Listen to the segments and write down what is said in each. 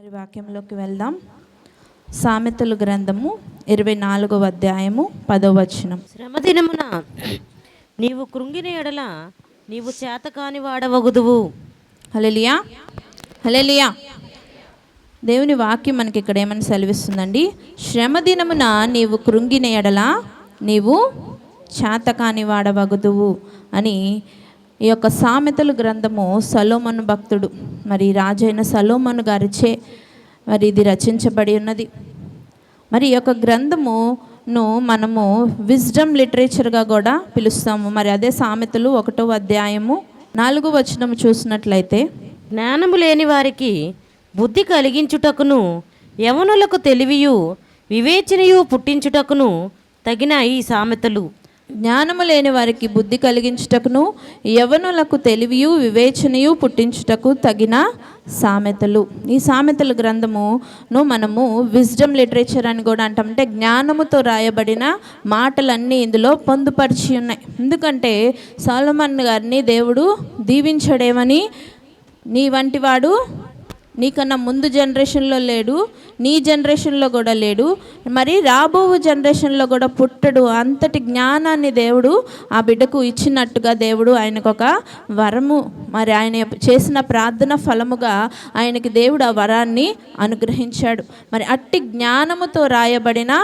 మరి వాక్యంలోకి వెళ్దాం. సామెతలు గ్రంథము 24వ అధ్యాయము 10వ వచనం. శ్రమ దినమున నీవు కృంగిన ఎడల నీవు చేతకాని వాడవగుదువు. హల్లెలూయా, హల్లెలూయా. దేవుని వాక్యం మనకి ఇక్కడ ఏమని సెలవిస్తుందండి? శ్రమ దినమున నీవు కృంగిన ఎడల నీవు చేతకాని వాడవగుదువు అని ఈ యొక్క సామెతలు గ్రంథము సొలొమోను భక్తుడు, మరి రాజైన సొలొమోను గారిచే మరి ఇది రచించబడి ఉన్నది. మరి ఈ యొక్క గ్రంథమును మనము విజ్డమ్ లిటరేచర్గా కూడా పిలుస్తాము. మరి అదే సామెతలు 1వ అధ్యాయము 4వ వచనం చూసినట్లయితే, జ్ఞానము లేని వారికి బుద్ధి కలిగించుటకును యవనులకు తెలివియు వివేచనయు పుట్టించుటకును తగిన ఈ సామెతలు. జ్ఞానము లేని వారికి బుద్ధి కలిగించుటకును యవనులకు తెలివియు వివేచనయు పుట్టించుటకు తగిన సామెతలు. ఈ సామెతల గ్రంథమును మనము విజ్డమ్ లిటరేచర్ అని కూడా అంటాం. అంటే జ్ఞానముతో రాయబడిన మాటలన్నీ ఇందులో పొందుపరిచి ఉన్నాయి. ఎందుకంటే సొలొమోను గారిని దేవుడు దీవించడేమని, నీ వంటి వాడు నీకన్నా ముందు జనరేషన్లో లేడు, నీ జనరేషన్లో కూడా లేడు, మరి రాబో జనరేషన్లో కూడా పుట్టడు. అంతటి జ్ఞానాన్ని దేవుడు ఆ బిడ్డకు ఇచ్చినట్టుగా దేవుడు ఆయనకు ఒక వరము, మరి ఆయన చేసిన ప్రార్థన ఫలముగా ఆయనకి దేవుడు ఆ వరాన్ని అనుగ్రహించాడు. మరి అట్టి జ్ఞానముతో రాయబడిన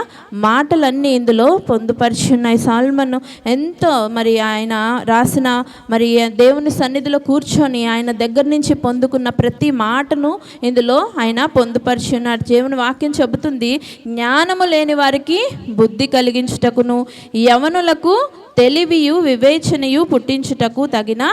మాటలన్నీ ఇందులో పొందుపరిచి ఉన్నాయి. సొలొమోను ఎంతో మరి ఆయన రాసిన మరి దేవుని సన్నిధిలో కూర్చొని ఆయన దగ్గర నుంచి పొందుకున్న ప్రతి మాటను ఇందులో ఆయన పొందుపరిచి ఉన్నాడు. దేవుని వాక్యం చెబుతుంది, జ్ఞానము లేని వారికి బుద్ధి కలిగించుటకును యవనులకు తెలివియు వివేచనయు పుట్టించుటకు తగిన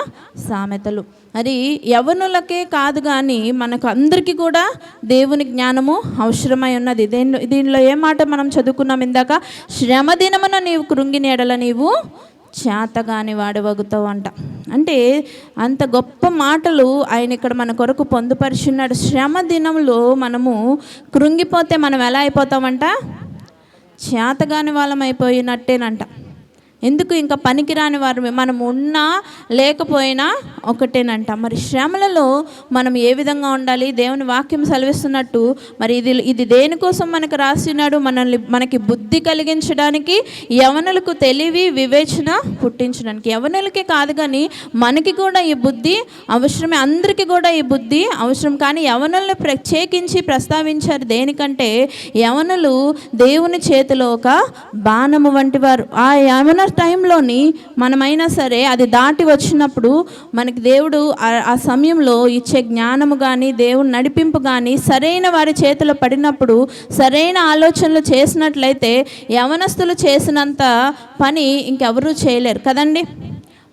సామెతలు. అది యవనులకే కాదు కానీ మనకు అందరికీ కూడా దేవుని జ్ఞానము అవసరమై ఉన్నది. దీనిలో ఏ మాట మనం చదువుకున్నాం ఇందాక? శ్రమ దినమున నీవు కృంగిన ఎడల నీవు చేతగాని వాడవగుతావు అంట. అంటే అంత గొప్ప మాటలు ఆయన ఇక్కడ మన కొరకు పొందుపరిచున్నాడు. శ్రమ దినంలో మనము కృంగిపోతే మనం ఎలా అయిపోతామంట? చేతగాని వాళ్ళం అయిపోయినట్టేనంట. ఎందుకు? ఇంకా పనికిరాని వారు మనం ఉన్నా లేకపోయినా ఒకటేనంట. మరి శ్రమలలో మనం ఏ విధంగా ఉండాలి? దేవుని వాక్యం సెలవిస్తున్నట్టు మరి ఇది దేనికోసం మనకు రాసినాడు? మనకి బుద్ధి కలిగించడానికి, యవనులకు తెలివి వివేచన పుట్టించడానికి. యవనులకే కాదు కానీ మనకి కూడా ఈ బుద్ధి అవసరమే, అందరికీ కూడా ఈ బుద్ధి అవసరం. కానీ యవనులను ప్రత్యేకించి ప్రస్తావించారు. దేనికంటే యవనులు దేవుని చేతిలో ఒక బాణము వంటి వారు. ఆ యవన టైంలోని మనమైనా సరే అది దాటి వచ్చినప్పుడు మనకి దేవుడు ఆ సమయంలో ఇచ్చే జ్ఞానము కానీ దేవుని నడిపింపు కానీ సరైన వారి చేతిలో పడినప్పుడు, సరైన ఆలోచనలు చేసినట్లయితే యవనస్తులు చేసినంత పని ఇంకెవరూ చేయలేరు కదండి.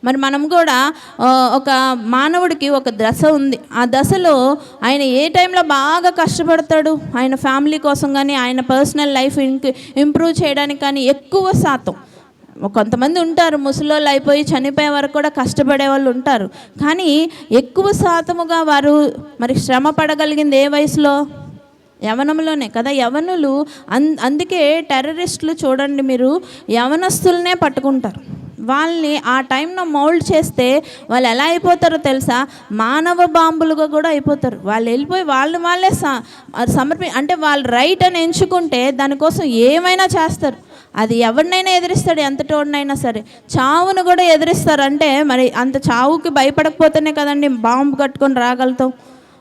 మరి మనం కూడా ఒక మానవుడికి ఒక దశ ఉంది. ఆ దశలో ఆయన ఏ టైంలో బాగా కష్టపడతాడు, ఆయన ఫ్యామిలీ కోసం కానీ ఆయన పర్సనల్ లైఫ్ ఇంప్రూవ్ చేయడానికి కానీ ఎక్కువ శాతం. కొంతమంది ఉంటారు ముసలోళ్ళు అయిపోయి చనిపోయే వరకు కూడా కష్టపడే వాళ్ళు ఉంటారు. కానీ ఎక్కువ శాతముగా వారు మరి శ్రమ పడగలిగింది ఏ వయసులో? యవనంలోనే కదా. యవనులు అందుకే టెర్రరిస్టులు చూడండి, మీరు యవనస్తులనే పట్టుకుంటారు. వాళ్ళని ఆ టైంలో మౌల్డ్ చేస్తే వాళ్ళు ఎలా అయిపోతారో తెలుసా? మానవ బాంబులుగా కూడా అయిపోతారు. వాళ్ళు వెళ్ళిపోయి వాళ్ళే అంటే వాళ్ళు రైట్ అని ఎంచుకుంటే దానికోసం ఏమైనా చేస్తారు. అది ఎవరినైనా ఎదిరిస్తాడు, ఎంతటోడినైనా సరే. చావును కూడా ఎదిరిస్తారు. అంటే మరి అంత చావుకి భయపడకపోతేనే కదండి బాంబు కట్టుకొని రాగలుగుతాం.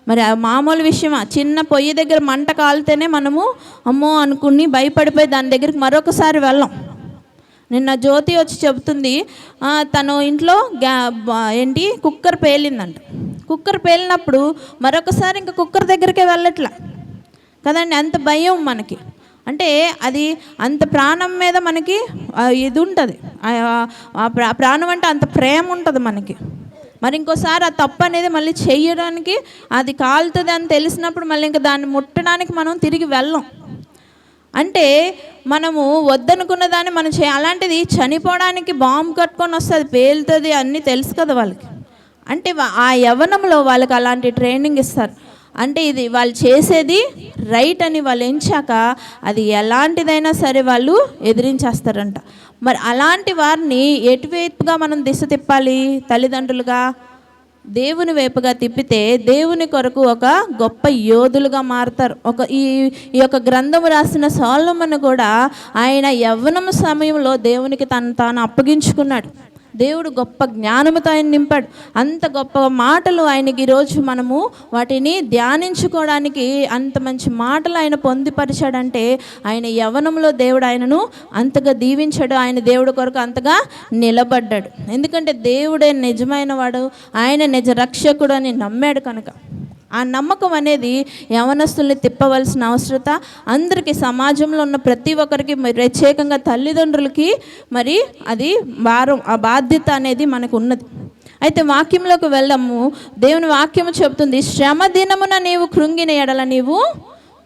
మరి మామూలు విషయమా? చిన్న పొయ్యి దగ్గర మంట కాలితేనే మనము అమ్మో అనుకుని భయపడిపోయి దాని దగ్గరికి మరొకసారి వెళ్ళాం. నిన్న జ్యోతి వచ్చి చెబుతుంది, తను ఇంట్లో కుక్కర్ పేలిందంట. కుక్కర్ పేలినప్పుడు మరొకసారి ఇంకా కుక్కర్ దగ్గరికే వెళ్ళట్లా కదండి. అంత భయం మనకి. అంటే అది అంత ప్రాణం మీద మనకి ఇది ఉంటుంది. ప్రాణం అంటే అంత ప్రేమ ఉంటుంది మనకి. మరి ఇంకోసారి ఆ తప్పు అనేది మళ్ళీ చేయడానికి, అది కాలుతుంది అని తెలిసినప్పుడు మళ్ళీ ఇంకా దాన్ని ముట్టడానికి మనం తిరిగి వెళ్ళం. అంటే మనము వద్దనుకున్న దాన్ని మనం అలాంటిది చనిపోవడానికి బాంబు కట్టుకొని వస్తుంది, పేలుతుంది అన్నీ తెలుసు కదా వాళ్ళకి. అంటే ఆ యవ్వనంలో వాళ్ళకి అలాంటి ట్రైనింగ్ ఇస్తారు. అంటే ఇది వాళ్ళు చేసేది రైట్ అని వాళ్ళు ఎంచాక అది ఎలాంటిదైనా సరే వాళ్ళు ఎదిరించేస్తారంట. మరి అలాంటి వారిని ఎటువైపుగా మనం దిశ తిప్పాలి తల్లిదండ్రులుగా? దేవుని వైపుగా తిప్పితే దేవుని కొరకు ఒక గొప్ప యోధులుగా మారుతారు. ఈ యొక్క గ్రంథము రాసిన సొలొమోను కూడా ఆయన యవ్వనం సమయంలో దేవునికి తాను అప్పగించుకున్నాడు. దేవుడు గొప్ప జ్ఞానముతో ఆయన నింపాడు. అంత గొప్ప మాటలు ఆయనకి ఈరోజు మనము వాటిని ధ్యానించుకోవడానికి అంత మంచి మాటలు ఆయన పొందుపరిచాడంటే ఆయన యవ్వనంలో దేవుడు ఆయనను అంతగా దీవించాడు. ఆయన దేవుడి కొరకు అంతగా నిలబడ్డాడు. ఎందుకంటే దేవుడే నిజమైన వాడు, ఆయన నిజ రక్షకుడు అని నమ్మాడు కనుక. ఆ నమ్మకం అనేది యవనస్తుల్ని తిప్పవలసిన అవసరత అందరికీ, సమాజంలో ఉన్న ప్రతి ఒక్కరికి, ప్రత్యేకంగా తల్లిదండ్రులకి మరి అది భారం, ఆ బాధ్యత అనేది మనకు ఉన్నది. అయితే వాక్యంలోకి వెళ్దాము. దేవుని వాక్యము చెబుతుంది, శ్రమ దినమున నీవు కృంగిన ఎడల నీవు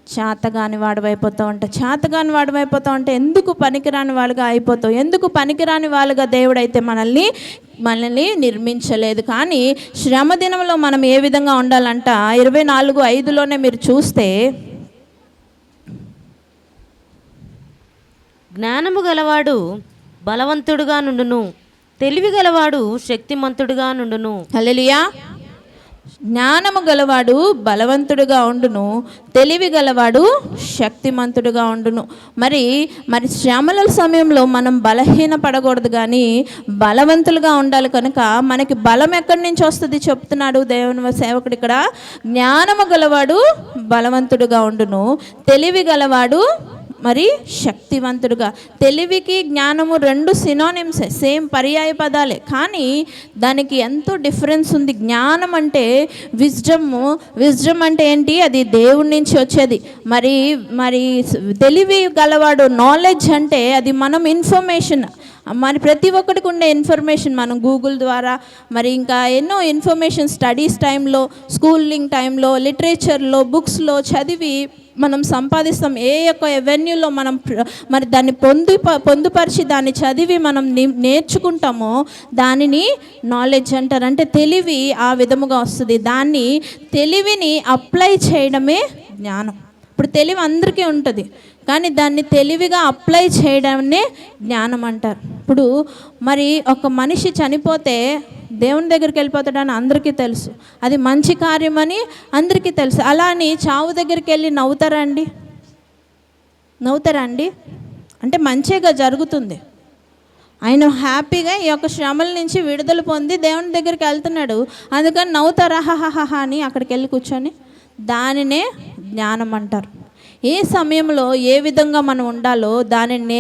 చేతగాని వాడవైపోతావు అంట. చేతగాని వాడవైపోతావు అంటే ఎందుకు పనికిరాని వాళ్ళుగా అయిపోతావు. ఎందుకు పనికిరాని వాళ్ళుగా దేవుడైతే మనల్ని నిర్మించలేదు. కానీ శ్రమ దినంలో మనం ఏ విధంగా ఉండాలంట 24:5లోనే మీరు చూస్తే, జ్ఞానము గలవాడు బలవంతుడుగా నుండును, తెలివి గలవాడు శక్తిమంతుడుగా నుండును. హల్లెలూయా. జ్ఞానము గలవాడు బలవంతుడుగా ఉండును, తెలివి గలవాడు శక్తిమంతుడుగా ఉండును. మరి శ్రమల సమయంలో మనం బలహీన పడకూడదు, కానీ బలవంతులుగా ఉండాలి. కనుక మనకి బలం ఎక్కడి నుంచి వస్తుంది చెప్తున్నాడు దేవుని సేవకుడు ఇక్కడ. జ్ఞానము గలవాడు బలవంతుడుగా ఉండును, తెలివి గలవాడు మరి శక్తివంతుడుగా. తెలివికి జ్ఞానము రెండు సినోనిమ్స్, సేమ్ పర్యాయ పదాలే, కానీ దానికి ఎంతో డిఫరెన్స్ ఉంది. జ్ఞానం అంటే విజ్డమ్ అంటే ఏంటి? అది దేవుడి నుంచి వచ్చేది. మరి తెలివి గలవాడు, నాలెడ్జ్ అంటే అది మనం ఇన్ఫర్మేషన్, మరి ప్రతి ఒక్కరికి ఉండే ఇన్ఫర్మేషన్ మనం గూగుల్ ద్వారా మరి ఇంకా ఎన్నో ఇన్ఫర్మేషన్ స్టడీస్ టైంలో, స్కూలింగ్ టైంలో, లిటరేచర్లో, బుక్స్లో చదివి మనం సంపాదిస్తాం. ఏ యొక్క ఎవెన్యూలో మనం మరి దాన్ని పొందుపరిచి దాన్ని చదివి మనం నేర్చుకుంటామో దానిని నాలెడ్జ్ అంటారు. అంటే తెలివి ఆ విధముగా వస్తుంది. తెలివిని అప్లై చేయడమే జ్ఞానం. ఇప్పుడు తెలివి అందరికీ ఉంటుంది, కానీ దాన్ని తెలివిగా అప్లై చేయడాన్నే జ్ఞానం అంటారు. ఇప్పుడు మరి ఒక మనిషి చనిపోతే దేవుని దగ్గరికి వెళ్ళిపోతాడని అందరికీ తెలుసు, అది మంచి కార్యమని అందరికీ తెలుసు. అలా అని చావు దగ్గరికి వెళ్ళి నవ్వుతారా అండి? అంటే మంచిగా జరుగుతుంది. ఆయన హ్యాపీగా ఈ యొక్క శ్రమల నుంచి విడుదల పొంది దేవుని దగ్గరికి వెళ్తున్నాడు, అందుకని నవ్వుతారా హాహాహా అని అక్కడికి వెళ్ళి కూర్చొని. దానినే జ్ఞానం అంటారు. ఏ సమయంలో ఏ విధంగా మనం ఉండాలో దాన్ని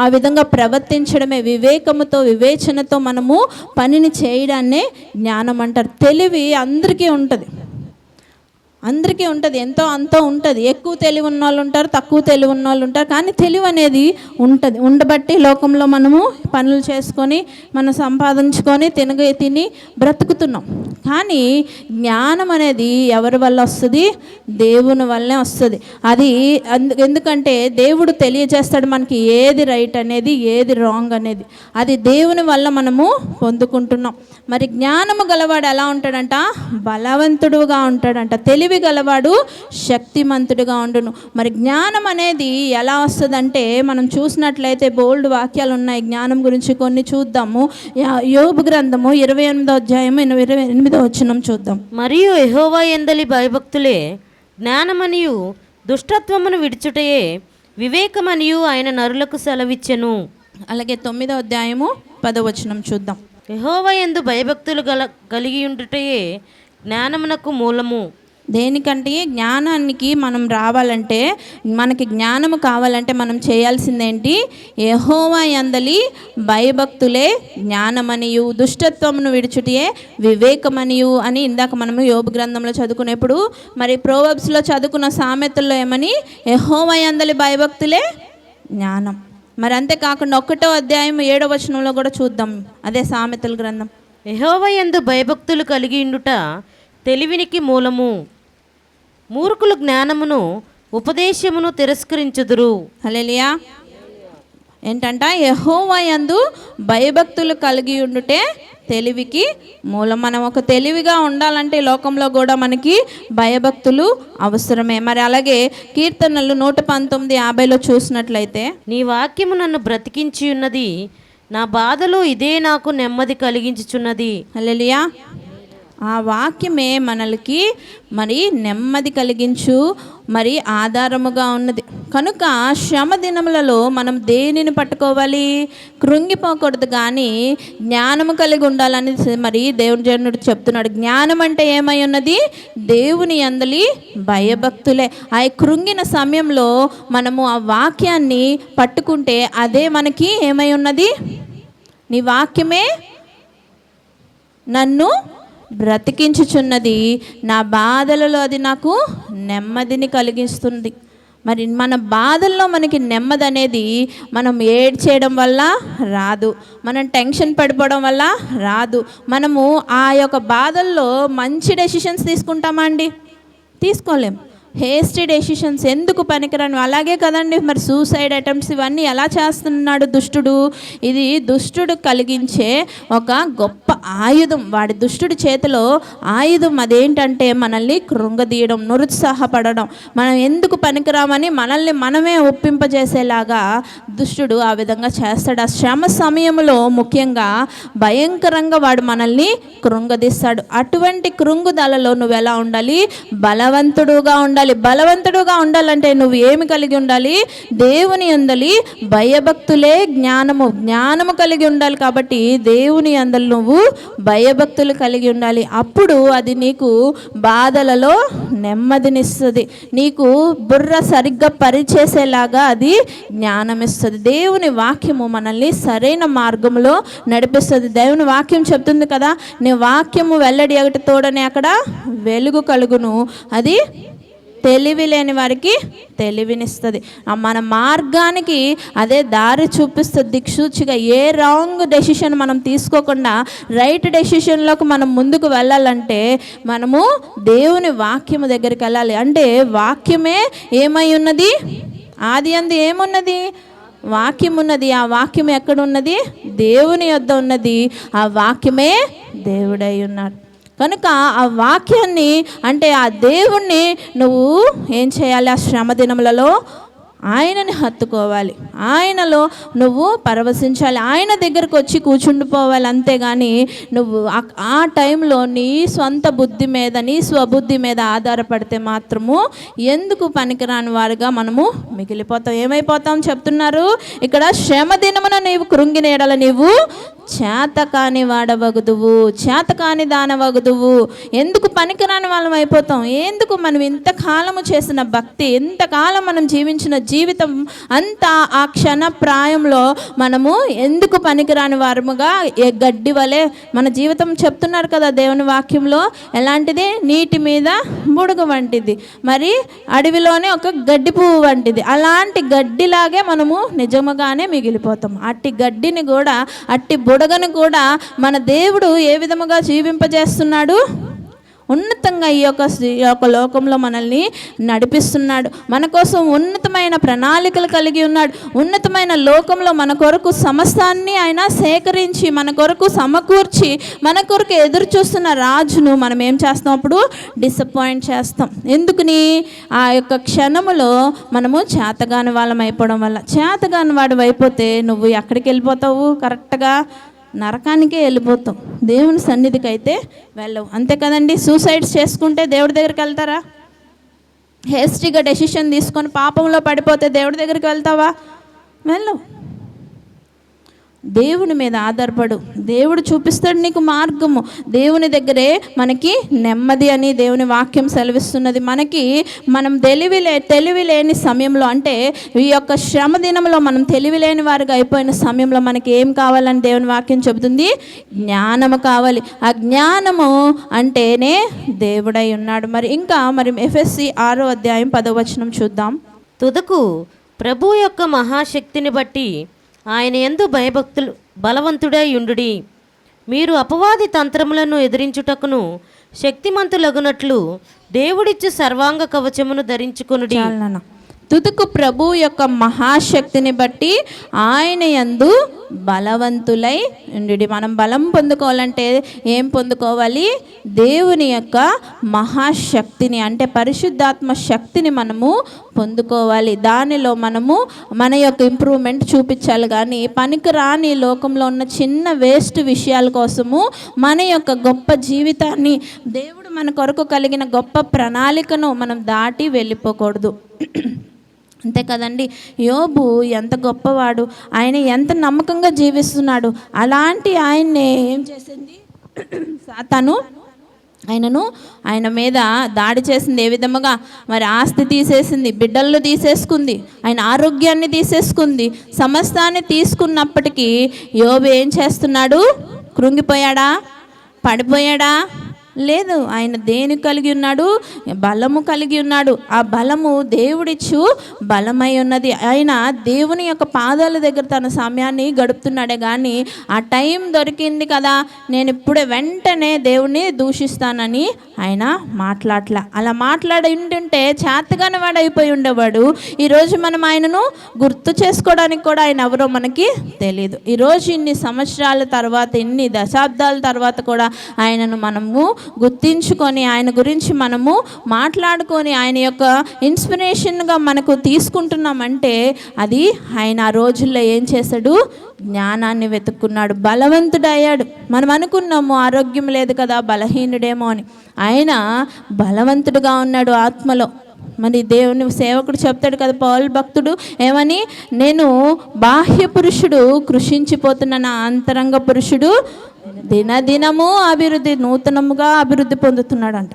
ఆ విధంగా ప్రవర్తించడమే, వివేకముతో వివేచనతో మనము పనిని చేయడాన్నే జ్ఞానం అంటారు. తెలివి అందరికీ ఉంటుంది, ఎంతో అంతో ఉంటుంది. ఎక్కువ తెలివి ఉన్న వాళ్ళు ఉంటారు, తక్కువ తెలివి ఉన్న వాళ్ళు ఉంటారు, కానీ తెలివి అనేది ఉంటుంది. ఉండబట్టి లోకంలో మనము పనులు చేసుకొని మనం సంపాదించుకొని తిని బ్రతుకుతున్నాం. కానీ జ్ఞానం అనేది ఎవరి వల్ల వస్తుంది? దేవుని వల్లనే వస్తుంది. అది ఎందుకంటే దేవుడు తెలియజేస్తాడు మనకి ఏది రైట్ అనేది, ఏది రాంగ్ అనేది. అది దేవుని వల్ల మనము పొందుకుంటున్నాం. మరి జ్ఞానము గలవాడు ఎలా ఉంటాడంట? బలవంతుడుగా ఉంటాడంట. తెలివి గలవాడు శక్తిమంతుడుగా ఉండును. మరి జ్ఞానం అనేది ఎలా వస్తుందంటే, మనం చూసినట్లయితే బోల్డ్ వాక్యాలు ఉన్నాయి జ్ఞానం గురించి. కొన్ని చూద్దాము. యోబు గ్రంథము 28:28 చూద్దాం. మరియు యెహోవా యందలి భయభక్తులే జ్ఞానమనియు దుష్టత్వమును విడుచుటయే వివేకమనియు ఆయన నరులకు సెలవిచ్చెను. అలాగే 9:10 చూద్దాం. యెహోవా యందు భయభక్తులు కలిగి ఉండుటయే జ్ఞానమునకు మూలము. దేనికంటే జ్ఞానానికి మనం రావాలంటే, మనకి జ్ఞానము కావాలంటే మనం చేయాల్సిందేంటి? యెహోవా యందలి భయభక్తులే జ్ఞానమనియు దుష్టత్వమును విడుచుటయే వివేకమనియు అని ఇందాక మనము యోబు గ్రంథంలో చదువుకునేప్పుడు, మరి ప్రోవర్బ్స్లో చదువుకున్న సామెతల్లో ఏమని? యెహోవా యందలి భయభక్తులే జ్ఞానం. మరి అంతేకాకుండా 1:7 కూడా చూద్దాం, అదే సామెతల గ్రంథం. యెహోవా యందు భయభక్తులు కలిగి ఉండుట తెలివినికి మూలము, మూర్ఖులు జ్ఞానమును ఉపదేశమును తిరస్కరించుదురు. హల్లెలూయా. ఏంటంట? యెహోవా యందు భయభక్తులు కలిగి ఉండుటే తెలివికి మూలం. మనం ఒక తెలివిగా ఉండాలంటే లోకంలో కూడా మనకి భయభక్తులు అవసరమే. మరి అలాగే కీర్తనలు 119:50 చూసినట్లయితే, నీ వాక్యము నన్ను బ్రతికించి ఉన్నది, నా బాధలో ఇదే నాకు నెమ్మది కలిగించుచున్నది. హల్లెలూయా. ఆ వాక్యమే మనకి మరి నెమ్మది కలిగించు మరి ఆధారముగా ఉన్నది. కనుక శ్రమ దినములలో మనం దేనిని పట్టుకోవాలి? కృంగిపోకూడదు, కానీ జ్ఞానము కలిగి ఉండాలని మరి దేవుని జనుడు చెప్తున్నాడు. జ్ఞానం అంటే ఏమై ఉన్నది? దేవుని యందలి భయభక్తులే. ఆ కృంగిన సమయంలో మనము ఆ వాక్యాన్ని పట్టుకుంటే అదే మనకి ఏమై ఉన్నది? నీ వాక్యమే నన్ను బ్రతికించుచున్నది, నా బాధలలో అది నాకు నెమ్మదిని కలిగిస్తుంది. మరి మన బాధల్లో మనకి నెమ్మది అనేది మనం ఏడ్చేయడం వల్ల రాదు, మనం టెన్షన్ పడిపోవడం వల్ల రాదు. మనము ఆ యొక్క బాధల్లో మంచి డెసిషన్స్ తీసుకుంటామా అండి? తీసుకోలేం. హేస్టీ డెసిషన్స్ ఎందుకు పనికిరాను. అలాగే కదండి మరి సూసైడ్ అటెంప్ట్స్ ఇవన్నీ ఎలా చేస్తున్నాడు దుష్టుడు? ఇది దుష్టుడు కలిగించే ఒక గొప్ప ఆయుధం. వాడి దుష్టుడి చేతిలో ఆయుధం అదేంటంటే మనల్ని కృంగదీయడం, నిరుత్సాహపడడం, మనం ఎందుకు పనికిరామని మనల్ని మనమే ఒప్పింపజేసేలాగా దుష్టుడు ఆ విధంగా చేస్తాడు. ఆ శ్రమ సమయంలో ముఖ్యంగా భయంకరంగా వాడు మనల్ని కృంగదీస్తాడు. అటువంటి కృంగుదలలో నువ్వు ఎలా ఉండాలి? బలవంతుడుగా ఉండాలి. బలవంతుడుగా ఉండాలంటే నువ్వు ఏమి కలిగి ఉండాలి? దేవుని యందలి భయభక్తులే జ్ఞానము కలిగి ఉండాలి. కాబట్టి దేవుని యందలి నువ్వు భయభక్తులు కలిగి ఉండాలి. అప్పుడు అది నీకు బాధలలో నెమ్మదినిస్తుంది, నీకు బుర్ర సరిగ్గా పనిచేసేలాగా అది జ్ఞానం ఇస్తుంది. దేవుని వాక్యము మనల్ని సరైన మార్గంలో నడిపిస్తుంది. దేవుని వాక్యం చెప్తుంది కదా, నీ వాక్యము వెల్లడి ఒకటి తోడని అక్కడ వెలుగు కలుగును, అది తెలివి లేని వారికి తెలివినిస్తుంది. మన మార్గానికి అదే దారి చూపిస్తుంది దిక్సూచిగా. ఏ రాంగ్ డెసిషన్ మనం తీసుకోకుండా రైట్ డెసిషన్లోకి మనం ముందుకు వెళ్ళాలంటే మనము దేవుని వాక్యము దగ్గరికి వెళ్ళాలి. అంటే వాక్యమే ఏమై ఉన్నది? ఆది యందు ఏమున్నది? వాక్యం ఉన్నది. ఆ వాక్యం ఎక్కడున్నది? దేవుని యొద్ద ఉన్నది. ఆ వాక్యమే దేవుడై ఉన్నాడు. కనుక ఆ వాక్యాన్ని అంటే ఆ దేవుణ్ణి నువ్వు ఏం చేయాలి? ఆ శ్రమ దినములలో ఆయనని హత్తుకోవాలి, ఆయనలో నువ్వు పరవశించాలి, ఆయన దగ్గరకు వచ్చి కూర్చుండిపోవాలి. అంతేగాని నువ్వు ఆ టైంలో నీ సొంత బుద్ధి మీద, నీ స్వబుద్ధి మీద ఆధారపడితే మాత్రము ఎందుకు పనికిరాని వారుగా మనము మిగిలిపోతాం. ఏమైపోతాం చెప్తున్నారు ఇక్కడ? శ్రమ దినమున నీవు కృంగిన ఎడల నీవు చేతకాని వాడవగుదువు, చేతకాని దానవగుదువు. ఎందుకు పనికిరాని వాళ్ళం అయిపోతాం? ఎందుకు మనం ఇంతకాలము చేసిన భక్తి, ఇంతకాలం మనం జీవించిన జీవితం అంతా ఆ క్షణ ప్రాయంలో మనము ఎందుకు పనికిరాని వారముగా గడ్డి వలె మన జీవితం చెప్తున్నారు కదా దేవుని వాక్యంలో. ఎలాంటిది? నీటి మీద బుడగ వంటిది, మరి అడవిలోనే ఒక గడ్డి పువ్వు వంటిది. అలాంటి గడ్డిలాగే మనము నిజముగానే మిగిలిపోతాం. అట్టి గడ్డిని కూడా, అట్టి బుడగను కూడా మన దేవుడు ఏ విధముగా జీవింపజేస్తున్నాడు? ఉన్నతంగా ఈ యొక్క లోకంలో మనల్ని నడిపిస్తున్నాడు. మన కోసం ఉన్నతమైన ప్రణాళికలు కలిగి ఉన్నాడు. ఉన్నతమైన లోకంలో మన కొరకు సమస్తాన్ని ఆయన సేకరించి, మన కొరకు సమకూర్చి, మన కొరకు ఎదురు చూస్తున్న రాజును మనం ఏం చేస్తాం? అప్పుడు డిసప్పాయింట్ చేస్తాం. ఎందుకని? ఆ యొక్క క్షణములో మనము చేతగాని వాళ్ళం అయిపోవడం వల్ల. చేతగాని వాడు అయిపోతే నువ్వు ఎక్కడికి వెళ్ళిపోతావు? కరెక్ట్గా నరకానికే వెళ్ళిపోతాం, దేవుని సన్నిధికి అయితే వెళ్ళవు. అంతే కదండి. సూసైడ్స్ చేసుకుంటే దేవుడి దగ్గరికి వెళ్తారా? హేస్టీగా డెసిషన్ తీసుకొని పాపంలో పడిపోతే దేవుడి దగ్గరికి వెళ్తావా? వెళ్ళవు. దేవుని మీద ఆధారపడు, దేవుడు చూపిస్తాడు నీకు మార్గము. దేవుని దగ్గరే మనకి నెమ్మది అని దేవుని వాక్యం సెలవిస్తున్నది. మనం తెలివి లేని సమయంలో, అంటే ఈ యొక్క శ్రమ దినంలో మనం తెలివి లేని వారిగా అయిపోయిన సమయంలో మనకి ఏం కావాలని దేవుని వాక్యం చెబుతుంది? జ్ఞానము కావాలి. ఆ జ్ఞానము అంటేనే దేవుడై ఉన్నాడు. మరి ఎఫెసీ 6వ అధ్యాయం 10వ వచనం చూద్దాం. తుదకు ప్రభు యొక్క మహాశక్తిని బట్టి ఆయన యందు భయభక్తులు బలవంతుడై యుండుడి. మీరు అపవాది తంత్రములను ఎదిరించుటకును శక్తిమంతులగునట్లు దేవుడిచ్చు సర్వాంగ కవచమును ధరించుకొనుడి. తుదకు ప్రభు యొక్క మహాశక్తిని బట్టి ఆయన యందు బలవంతులై ఉండుడి. మనం బలం పొందుకోవాలంటే ఏం పొందుకోవాలి? దేవుని యొక్క మహాశక్తిని, అంటే పరిశుద్ధాత్మ శక్తిని మనము పొందుకోవాలి. దానిలో మనము మన యొక్క ఇంప్రూవ్మెంట్ చూపించాలి. కానీ పనికిరాని లోకంలో ఉన్న చిన్న వేస్ట్ విషయాల కోసము మన యొక్క గొప్ప జీవితాన్ని, దేవుడు మన కొరకు కలిగిన గొప్ప ప్రణాళికను మనం దాటి వెళ్ళిపోకూడదు. అంతే కదండి. యోబు ఎంత గొప్పవాడు, ఆయన ఎంత నమ్మకంగా జీవిస్తున్నాడు. అలాంటి ఆయన్నే ఏం చేసింది సాతాను? ఆయన మీద దాడి చేసింది. ఏ విధముగా? మరి ఆస్తి తీసేసింది, బిడ్డలను తీసేసుకుంది, ఆయన ఆరోగ్యాన్ని తీసేసుకుంది, సమస్తాన్ని తీసుకున్నప్పటికీ యోబు ఏం చేస్తున్నాడు? కృంగిపోయాడా? పడిపోయాడా? లేదు. ఆయన దేని కలిగి ఉన్నాడు? బలము కలిగి ఉన్నాడు. ఆ బలము దేవుడిచ్చు బలమై ఉన్నది. ఆయన దేవుని యొక్క పాదాల దగ్గర తన సమయాన్ని గడుపుతున్నాడే కానీ ఆ టైం దొరికింది కదా, నేను ఇప్పుడే వెంటనే దేవుణ్ణి దూషిస్తానని ఆయన మాట్లాడలే. అలా మాట్లాడి ఉంటుంటే చేతగాని వాడు అయిపోయి ఉండేవాడు. ఈరోజు మనం ఆయనను గుర్తు చేసుకోవడానికి కూడా ఆయన ఎవరో మనకి తెలియదు. ఈరోజు ఇన్ని సంవత్సరాల తర్వాత, ఇన్ని దశాబ్దాల తర్వాత కూడా ఆయనను మనము గుర్తించుకొని ఆయన గురించి మనము మాట్లాడుకొని ఆయన యొక్క ఇన్స్పిరేషన్గా మనకు తీసుకుంటున్నామంటే అది ఆయన ఆ రోజుల్లో ఏం చేశాడు? జ్ఞానాన్ని వెతుక్కున్నాడు, బలవంతుడయ్యాడు. మనం అనుకున్నాము ఆరోగ్యం లేదు కదా, బలహీనుడేమో అని. ఆయన బలవంతుడుగా ఉన్నాడు ఆత్మలో. మరి దేవుని సేవకుడు చెప్తాడు కదా, పౌలు భక్తుడు ఏమని? నేను బాహ్య పురుషుడు కృషించిపోతున్న నా అంతరంగ పురుషుడు దినదినము అభివృద్ధి, నూతనముగా అభివృద్ధి పొందుతున్నాడంట.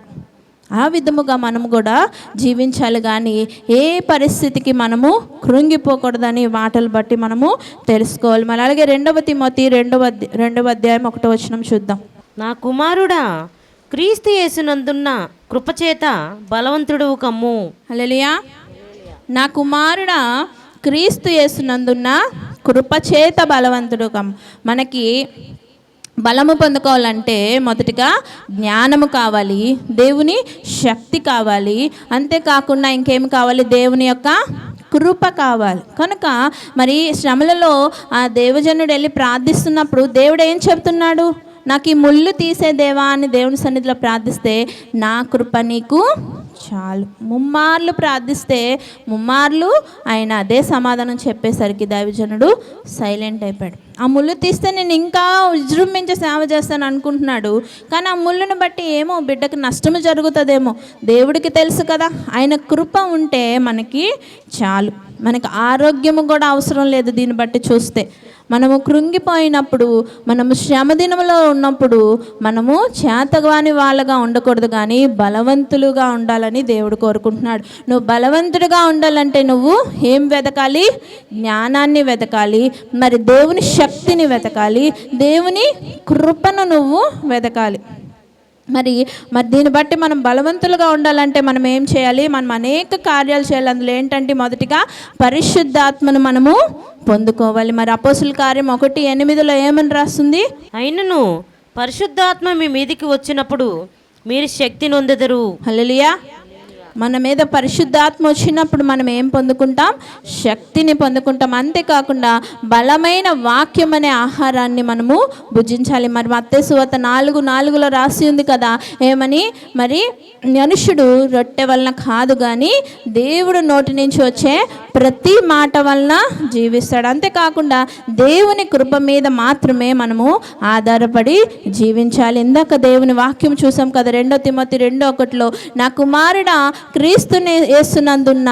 ఆ విధముగా మనము కూడా జీవించాలి. కానీ ఏ పరిస్థితికి మనము కృంగిపోకూడదని మాటలు బట్టి మనము తెలుసుకోవాలి. మరి అలాగే 2 తిమోతి 2వ అధ్యాయం 1వ వచనం చూద్దాం. నా కుమారుడా, క్రీస్తు యేసునందున్న కృపచేత బలవంతుడు కమ్ము. హల్లెలూయా. నా కుమారుడా, క్రీస్తు యేసునందున్న కృపచేత బలవంతుడు కమ్ము. మనకి బలము పొందుకోవాలంటే మొదటిగా జ్ఞానము కావాలి, దేవుని శక్తి కావాలి, అంతేకాకుండా ఇంకేమి కావాలి? దేవుని యొక్క కృప కావాలి. కనుక మరి శ్రమలలో ఆ దేవజనుడు వెళ్ళి ప్రార్థిస్తున్నప్పుడు దేవుడు ఏం చెప్తున్నాడు? నాకు ఈ ముళ్ళు తీసే దేవా అని దేవుని సన్నిధిలో ప్రార్థిస్తే నా కృప నీకు చాలు. ముమ్మార్లు ప్రార్థిస్తే ముమ్మార్లు ఆయన అదే సమాధానం చెప్పేసరికి దైవజనుడు సైలెంట్ అయిపోయాడు. ఆ ముళ్ళు తీస్తే నేను ఇంకా విజృంభించి సేవ చేస్తాను అనుకుంటున్నాడు. కానీ ఆ ముళ్ళును బట్టి ఏమో బిడ్డకు నష్టము జరుగుతుందేమో దేవుడికి తెలుసు కదా. ఆయన కృప ఉంటే మనకి చాలు. మనకు ఆరోగ్యము కూడా అవసరం లేదు. దీన్ని బట్టి చూస్తే మనము కృంగిపోయినప్పుడు, మనము శ్రమ దినములో ఉన్నప్పుడు మనము చేతగాని వాళ్ళగా ఉండకూడదు, కానీ బలవంతులుగా ఉండాలని దేవుడు కోరుకుంటున్నాడు. నువ్వు బలవంతుడిగా ఉండాలంటే నువ్వు ఏం వెతకాలి? జ్ఞానాన్ని వెతకాలి, మరి దేవుని శక్తిని వెతకాలి, దేవుని కృపను నువ్వు వెతకాలి. మరి దీన్ని బట్టి మనం బలవంతులుగా ఉండాలంటే మనం ఏం చేయాలి? మనం అనేక కార్యాలు చేయాలి. అందులో ఏంటంటే మొదటిగా పరిశుద్ధాత్మను మనము పొందుకోవాలి. మరి అపోస్తుల కార్యం 1:8 ఏమని రాస్తుంది? అయినను పరిశుద్ధాత్మ మీ మీదికి వచ్చినప్పుడు మీరు శక్తి నొందెదరు. హల్లెలూయా. మన మీద పరిశుద్ధాత్మ వచ్చినప్పుడు మనం ఏం పొందుకుంటాం? శక్తిని పొందుకుంటాం. అంతేకాకుండా బలమైన వాక్యం అనే ఆహారాన్ని మనము భుజించాలి. మరి మత్తయి సువార్త 4:4 రాసి ఉంది కదా, ఏమని? మరి మనుషుడు రొట్టె వలన కాదు కానీ దేవుడు నోటి నుంచి వచ్చే ప్రతి మాట వలన జీవిస్తాడు. అంతేకాకుండా దేవుని కృప మీద మాత్రమే మనము ఆధారపడి జీవించాలి. ఇందాక దేవుని వాక్యం చూసాం కదా, 2 తిమోతి 2:1 నా కుమారుడా, క్రీస్తుని యేసునందున్న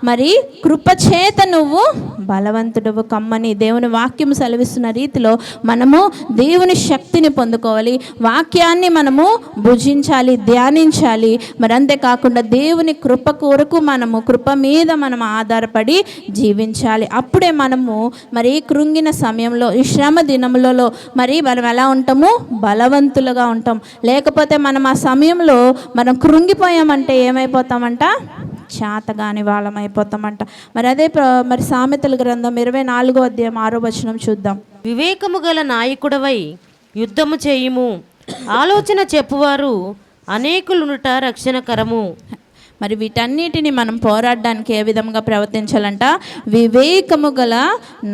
మరి కృపచేత నువ్వు బలవంతుడవు కమ్మని దేవుని వాక్యం సెలవిస్తున్న రీతిలో మనము దేవుని శక్తిని పొందుకోవాలి. వాక్యాన్ని మనము భుజించాలి, ధ్యానించాలి. మరి అంతేకాకుండా దేవుని కృప కొరకు మనము కృప మీద మనం ఆధారపడి జీవించాలి. అప్పుడే మనము మరి కృంగిన సమయంలో, ఈ శ్రమ దినములలో మరి మనం ఎలా ఉంటాము? బలవంతులుగా ఉంటాం. లేకపోతే మనం ఆ సమయంలో మనం కృంగిపోయామంటే ఏమైపోతామంట? చేతగాని వాళ్ళం అయిపోతామంట. మరి అదే మరి సామెతల గ్రంథం 24వ అధ్యాయం 6వ వచనం చూద్దాం. వివేకము గల నాయకుడవై యుద్ధము చేయుము, ఆలోచన చెప్పువారు అనేకులునుట రక్షణకరము. మరి వీటన్నిటిని మనం పోరాడడానికి ఏ విధంగా ప్రవర్తించాలంట? వివేకము గల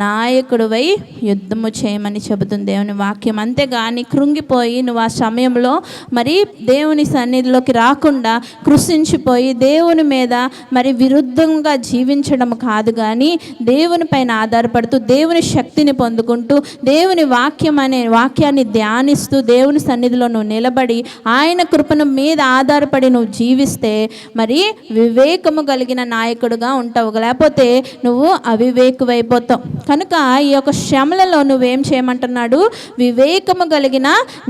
నాయకుడివై యుద్ధము చేయమని చెబుతుంది దేవుని వాక్యం. అంతేగాని కృంగిపోయి నువ్వు ఆ సమయంలో మరి దేవుని సన్నిధిలోకి రాకుండా కృషించిపోయి దేవుని మీద మరి విరుద్ధంగా జీవించడం కాదు, కానీ దేవుని పైన ఆధారపడుతూ దేవుని శక్తిని పొందుకుంటూ దేవుని వాక్యాన్ని ధ్యానిస్తూ దేవుని సన్నిధిలో నువ్వు నిలబడి ఆయన కృపను మీద ఆధారపడి నువ్వు జీవిస్తే మరి వివేకము కలిగిన నాయకుడుగా ఉంటావు, లేకపోతే నువ్వు అవివేకువైపోతావు. కనుక ఈ యొక్క శ్రమలలో నువ్వేం చేయమంటున్నాడు? వివేకము కలిగిన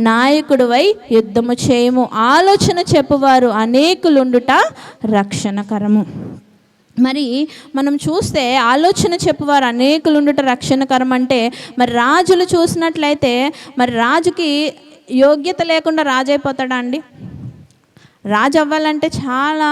నాయకుడివై యుద్ధము చేయము. ఆలోచన చెప్పువారు అనేకులుండుట రక్షణకరము. మరి మనం చూస్తే ఆలోచన చెప్పువారు అనేకులుండుట రక్షణకరం అంటే, మరి రాజులు చూసినట్లయితే మరి రాజుకి యోగ్యత లేకుండా రాజు అయిపోతాడా అండి? రాజు అవ్వాలంటే చాలా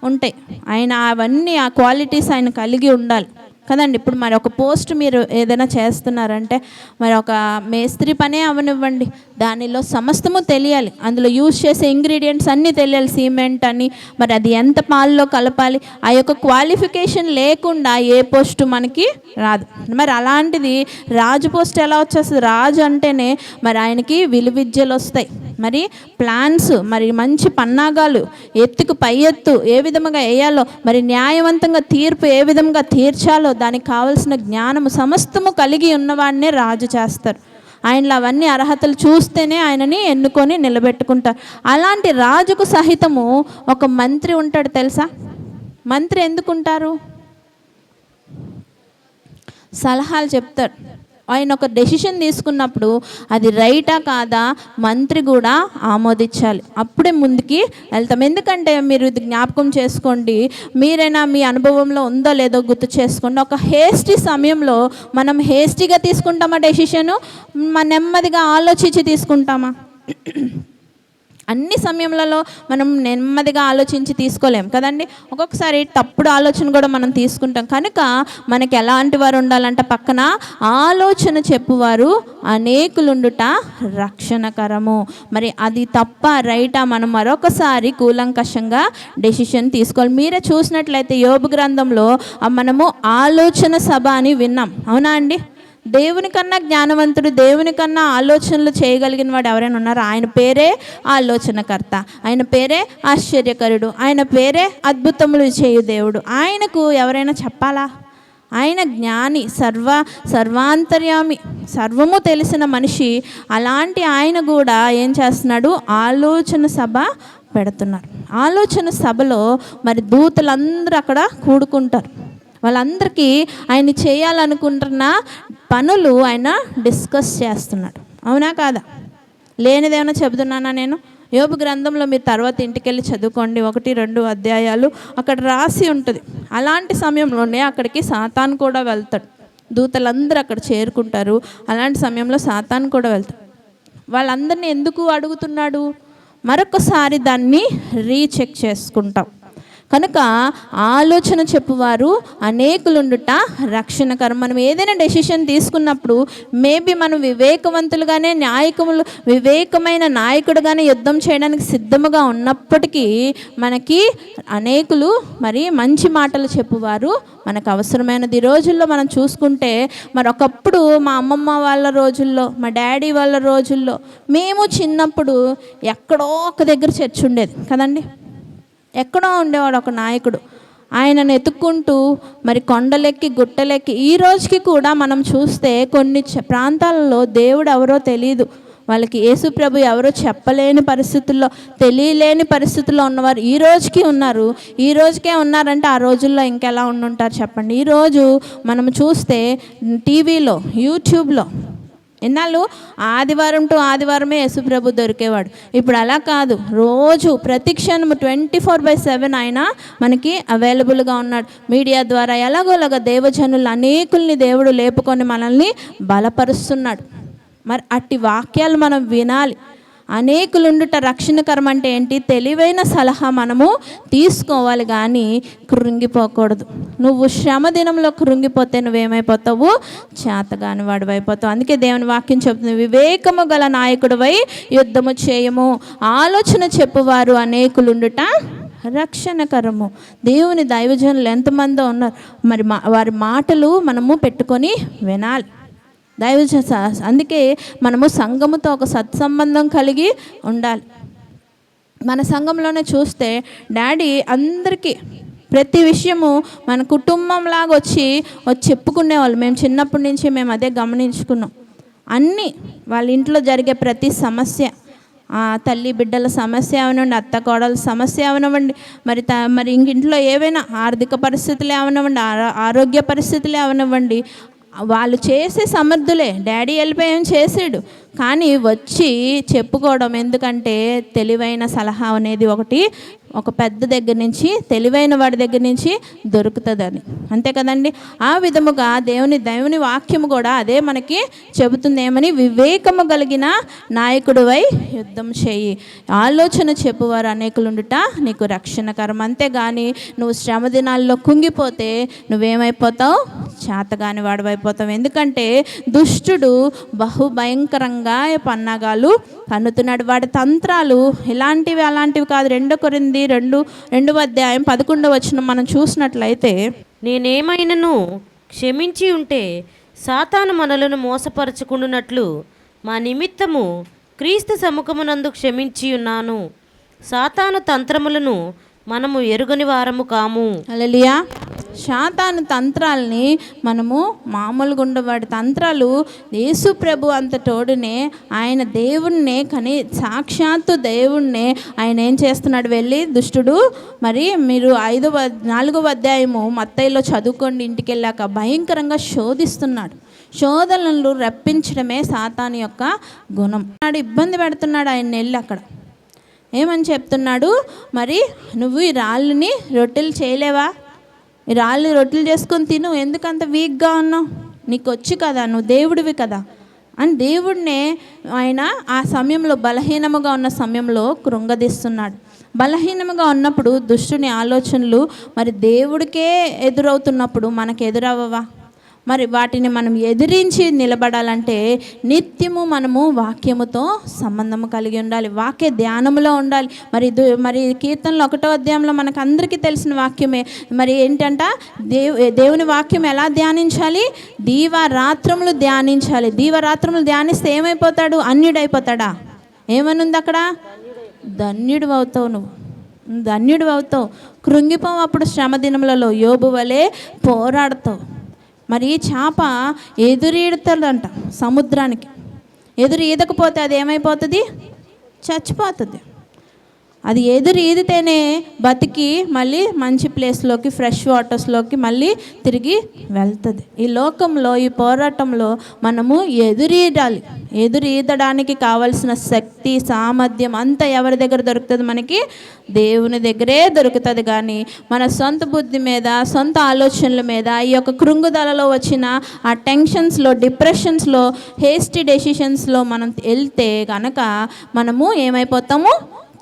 ఉంటాయి, ఆయన అవన్నీ ఆ క్వాలిటీస్ ఆయన కలిగి ఉండాలి కదండి. ఇప్పుడు మరి ఒక పోస్ట్ మీరు ఏదైనా చేస్తున్నారంటే మరి ఒక మేస్త్రి పనే అవనివ్వండి, దానిలో సమస్తము తెలియాలి, అందులో యూజ్ చేసే ఇంగ్రీడియంట్స్ అన్నీ తెలియాలి, సిమెంట్ అని, మరి అది ఎంత పాలలో కలపాలి, ఆ యొక్క క్వాలిఫికేషన్ లేకుండా ఏ పోస్ట్ మనకి రాదు. మరి అలాంటిది రాజు పోస్ట్ ఎలా వచ్చేస్తుంది? రాజు అంటేనే మరి ఆయనకి విలువిద్యలు వస్తాయి, మరి ప్లాన్స్, మరి మంచి పన్నాగాలు, ఎత్తుకు పై ఎత్తు ఏ విధంగా వేయాలో, మరి న్యాయవంతంగా తీర్పు ఏ విధంగా తీర్చాలో దానికి కావలసిన జ్ఞానము సమస్తము కలిగి ఉన్నవాడినే రాజు చేస్తారు. ఆయనలో అవన్నీ అర్హతలు చూస్తేనే ఆయనని ఎన్నుకొని నిలబెట్టుకుంటారు. అలాంటి రాజుకు సహితము ఒక మంత్రి ఉంటాడు తెలుసా? మంత్రి ఎందుకుంటారు? సలహాలు చెప్తాడు. ఆయన ఒక డెసిషన్ తీసుకున్నప్పుడు అది రైటా కాదా మంత్రి కూడా ఆమోదించాలి, అప్పుడే ముందుకి వెళ్తాం. ఎందుకంటే మీరు ఇది జ్ఞాపకం చేసుకోండి, మీరైనా మీ అనుభవంలో ఉందో లేదో గుర్తు చేసుకోండి. ఒక హేస్టీ సమయంలో మనం హేస్టీగా తీసుకుంటామా డెసిషను? నెమ్మదిగా ఆలోచించి తీసుకుంటామా? అన్ని సమయంలో మనం నెమ్మదిగా ఆలోచించి తీసుకోలేం కదండి. ఒక్కొక్కసారి తప్పుడు ఆలోచన కూడా మనం తీసుకుంటాం. కనుక మనకి ఎలాంటి వారు ఉండాలంటే పక్కన ఆలోచన చెప్పువారు అనేకులుండుట రక్షణకరము. మరి అది తప్ప రైటా మనం మరొకసారి కూలంకషంగా డెసిషన్ తీసుకోవాలి. మీరే చూసినట్లయితే యోబు గ్రంథంలో మనము ఆలోచన సభ అని విన్నాం, అవునా అండి? దేవుని కన్నా జ్ఞానవంతుడు, దేవుని కన్నా ఆలోచనలు చేయగలిగిన వాడు ఎవరైనా ఉన్నారా? ఆయన పేరే ఆలోచనకర్త, ఆయన పేరే ఆశ్చర్యకరుడు, ఆయన పేరే అద్భుతములు చేయు దేవుడు. ఆయనకు ఎవరైనా చెప్పాలా? ఆయన జ్ఞాని, సర్వాంతర్యామి, సర్వము తెలిసిన మనిషి. అలాంటి ఆయన కూడా ఏం చేస్తున్నాడు? ఆలోచన సభ పెడుతున్నారు. ఆలోచన సభలో మరి దూతలందరూ అక్కడ కూడుకుంటారు. వాళ్ళందరికీ ఆయన చేయాలనుకుంటున్న పనులు ఆయన డిస్కస్ చేస్తున్నాడు, అవునా కాదా? లేనిదేమైనా చెబుతున్నానా నేను? యోబు గ్రంథంలో మీరు తర్వాత ఇంటికి వెళ్ళి చదువుకోండి, 1-2 అధ్యాయాలు అక్కడ రాసి ఉంటుంది. అలాంటి సమయంలోనే అక్కడికి సాతాను కూడా వెళ్తాడు. దూతలందరూ అక్కడ చేరుకుంటారు. అలాంటి సమయంలో సాతాను కూడా వెళ్తాడు. వాళ్ళందరినీ ఎందుకు అడుగుతున్నాడు? మరొకసారి దాన్ని రీచెక్ చేసుకుంటాం. కనుక ఆలోచన చెప్పువారు అనేకులుండుట రక్షణకరం. మనం ఏదైనా డెసిషన్ తీసుకున్నప్పుడు మేబీ మనం వివేకవంతులుగానే వివేకమైన నాయకుడుగానే యుద్ధం చేయడానికి సిద్ధముగా ఉన్నప్పటికీ మనకి అనేకులు మరి మంచి మాటలు చెప్పువారు మనకు అవసరమైనది. ఈ రోజుల్లో మనం చూసుకుంటే మరి ఒకప్పుడు మా అమ్మమ్మ వాళ్ళ రోజుల్లో, మా డాడీ వాళ్ళ రోజుల్లో, మేము చిన్నప్పుడు ఎక్కడో ఒక దగ్గర చర్చ్ ఉండేది కదండి. ఎక్కడో ఉండేవాడు ఒక నాయకుడు, ఆయనను ఎత్తుక్కుంటూ మరి కొండలెక్కి గుట్టలెక్కి. ఈ రోజుకి కూడా మనం చూస్తే కొన్ని ప్రాంతాలలో దేవుడు ఎవరో తెలియదు, వాళ్ళకి యేసు ప్రభు ఎవరో చెప్పలేని పరిస్థితుల్లో, తెలియలేని పరిస్థితుల్లో ఉన్నవారు ఈ రోజుకి ఉన్నారు. ఈ రోజుకే ఉన్నారంటే ఆ రోజుల్లో ఇంకెలా ఉండుంటారు చెప్పండి. ఈరోజు మనం చూస్తే టీవీలో, యూట్యూబ్లో ఎన్నాళ్ళు ఆదివారం టు ఆదివారమే యేసుప్రభు దొరికేవాడు. ఇప్పుడు అలా కాదు, రోజు ప్రతి క్షణం 24/7 ఆయన మనకి అవైలబుల్గా ఉన్నాడు. మీడియా ద్వారా ఎలాగోలాగా దేవజనులు అనేకుల్ని దేవుడు లేపుకొని మనల్ని బలపరుస్తున్నాడు. మరి అట్టి వాక్యాలు మనం వినాలి. అనేకులుండుట రక్షణకరం అంటే ఏంటి? తెలివైన సలహా మనము తీసుకోవాలి, కానీ కృంగిపోకూడదు. నువ్వు శ్రమ దినంలో కృంగిపోతే నువ్వేమైపోతావు? చేతగాని వాడు అయిపోతావు. అందుకే దేవుని వాక్యం చెప్తుంది, వివేకము గల నాయకుడివై యుద్ధము చేయము. ఆలోచన చెప్పువారు అనేకులుండుట రక్షణకరము. దేవుని దైవజనులు ఎంతమందో ఉన్నారు, మరి వారి మాటలు మనము పెట్టుకొని వినాలి. అందుకే మనము సంఘముతో ఒక సత్సంబంధం కలిగి ఉండాలి. మన సంఘంలోనే చూస్తే డాడీ అందరికీ ప్రతి విషయము మన కుటుంబంలాగా వచ్చి చెప్పుకునేవాళ్ళు. మేము చిన్నప్పటి నుంచి మేము అదే గమనించుకున్నాం. అన్నీ వాళ్ళ ఇంట్లో జరిగే ప్రతి సమస్య, తల్లి బిడ్డల సమస్య అవనివ్వండి, అత్త కోడల సమస్య అవనివ్వండి, మరి ఇంట్లో ఏవైనా ఆర్థిక పరిస్థితులే అవనివ్వండి, ఆరోగ్య పరిస్థితులే అవనివ్వండి, వాళ్ళు చేసే సమర్థులే. డాడీ వెళ్ళిపోయి ఏం చేసాడు, కానీ వచ్చి చెప్పుకోవడం. ఎందుకంటే తెలివైన సలహా అనేది ఒకటి ఒక పెద్ద దగ్గర నుంచి, తెలివైన వాడి దగ్గర నుంచి దొరుకుతుందని. అంతే కదండి. ఆ విధముగా దేవుని వాక్యము కూడా అదే మనకి చెబుతుంది. ఏమని? వివేకము కలిగిన నాయకుడివై యుద్ధం చేయి, ఆలోచన చెప్పువారు అనేకులుండుట నీకు రక్షణకరం. అంతేగాని నువ్వు శ్రమ దినాల్లో కుంగిపోతే నువ్వేమైపోతావు? చేతగాని వాడివైపోతావు. ఎందుకంటే దుష్టుడు బహుభయంకరంగా పన్నాగాలు పన్నుతున్నాడు. వాడి తంత్రాలు ఇలాంటివి అలాంటివి కాదు. 2 కొరింథీ 2:11 మనం చూసినట్లయితే, నేనేమైనను క్షమించి ఉంటే సాతాను మనలను మోసపరచుకుండునట్లు మా నిమిత్తము క్రీస్తు సముఖమునందు క్షమించి ఉన్నాను. సాతాను తంత్రములను మనము ఎరుగని వారము కాము. హల్లెలూయా. సాతాను తంత్రాలని మనము మామూలుగా ఉండవాడి తంత్రాలు యేసు ప్రభు అంతటోడునే, ఆయన దేవుణ్ణే, కానీ సాక్షాత్తు దేవుణ్ణే ఆయన ఏం చేస్తున్నాడు? వెళ్ళి దుష్టుడు, మరి మీరు 4వ అధ్యాయము మత్తయిలో చదువుకోండి, ఇంటికి వెళ్ళాక భయంకరంగా శోధిస్తున్నాడు. శోధనలు రప్పించడమే సాతాను యొక్క గుణం. ఇబ్బంది పెడుతున్నాడు ఆయన వెళ్ళి అక్కడ. ఏమని చెప్తున్నాడు? మరి నువ్వు ఈ రాళ్ళని రొట్టెలు చేయలేవా? ఈ రాళ్ళు రొట్టెలు చేసుకొని తిను, ఎందుకంత వీక్గా ఉన్నావు? నీకు వచ్చి కదా, నువ్వు దేవుడివి కదా అని దేవుడినే ఆయన ఆ సమయంలో బలహీనముగా ఉన్న సమయంలో కృంగదీస్తున్నాడు. బలహీనముగా ఉన్నప్పుడు దుష్టుని ఆలోచనలు మరి దేవుడికే ఎదురవుతున్నప్పుడు మనకు ఎదురవ్వవా? మరి వాటిని మనం ఎదిరించి నిలబడాలంటే నిత్యము మనము వాక్యముతో సంబంధము కలిగి ఉండాలి, వాక్య ధ్యానములో ఉండాలి. మరి కీర్తనలు 1వ అధ్యాయంలో మనకు అందరికీ తెలిసిన వాక్యమే. మరి ఏంటంట? దేవుని వాక్యం ఎలా ధ్యానించాలి? దీవారాత్రములు ధ్యానించాలి. దీవారాత్రములు ధ్యానిస్తే ఏమైపోతాడు? అన్యుడైపోతాడా? ఏమనుంది అక్కడ? ధన్యుడు అవుతావు. నువ్వు ధన్యుడు అవుతావు. కృంగిపోవు అప్పుడు శ్రమ దినములలో. యోబు వలె పోరాడతావు. మరి చేప ఎదురీడుతుందంట సముద్రానికి. ఎదురు ఈదకపోతే అది ఏమైపోతుంది? చచ్చిపోతుంది. అది ఎదురు ఈదితేనే బతికి మళ్ళీ మంచి ప్లేస్లోకి, ఫ్రెష్ వాటర్స్లోకి మళ్ళీ తిరిగి వెళ్తుంది. ఈ లోకంలో, ఈ పోరాటంలో మనము ఎదురీదాలి. ఎదురు ఈదడానికి కావలసిన శక్తి, సామర్థ్యం అంతా ఎవరి దగ్గర దొరుకుతుంది? మనకి దేవుని దగ్గరే దొరుకుతుంది. కానీ మన సొంత బుద్ధి మీద, సొంత ఆలోచనల మీద, ఈ యొక్క కృంగుదలలో వచ్చిన ఆ టెన్షన్స్లో, డిప్రెషన్స్లో, హేస్టీ డెసిషన్స్లో మనం వెళ్తే కనుక మనము ఏమైపోతాము?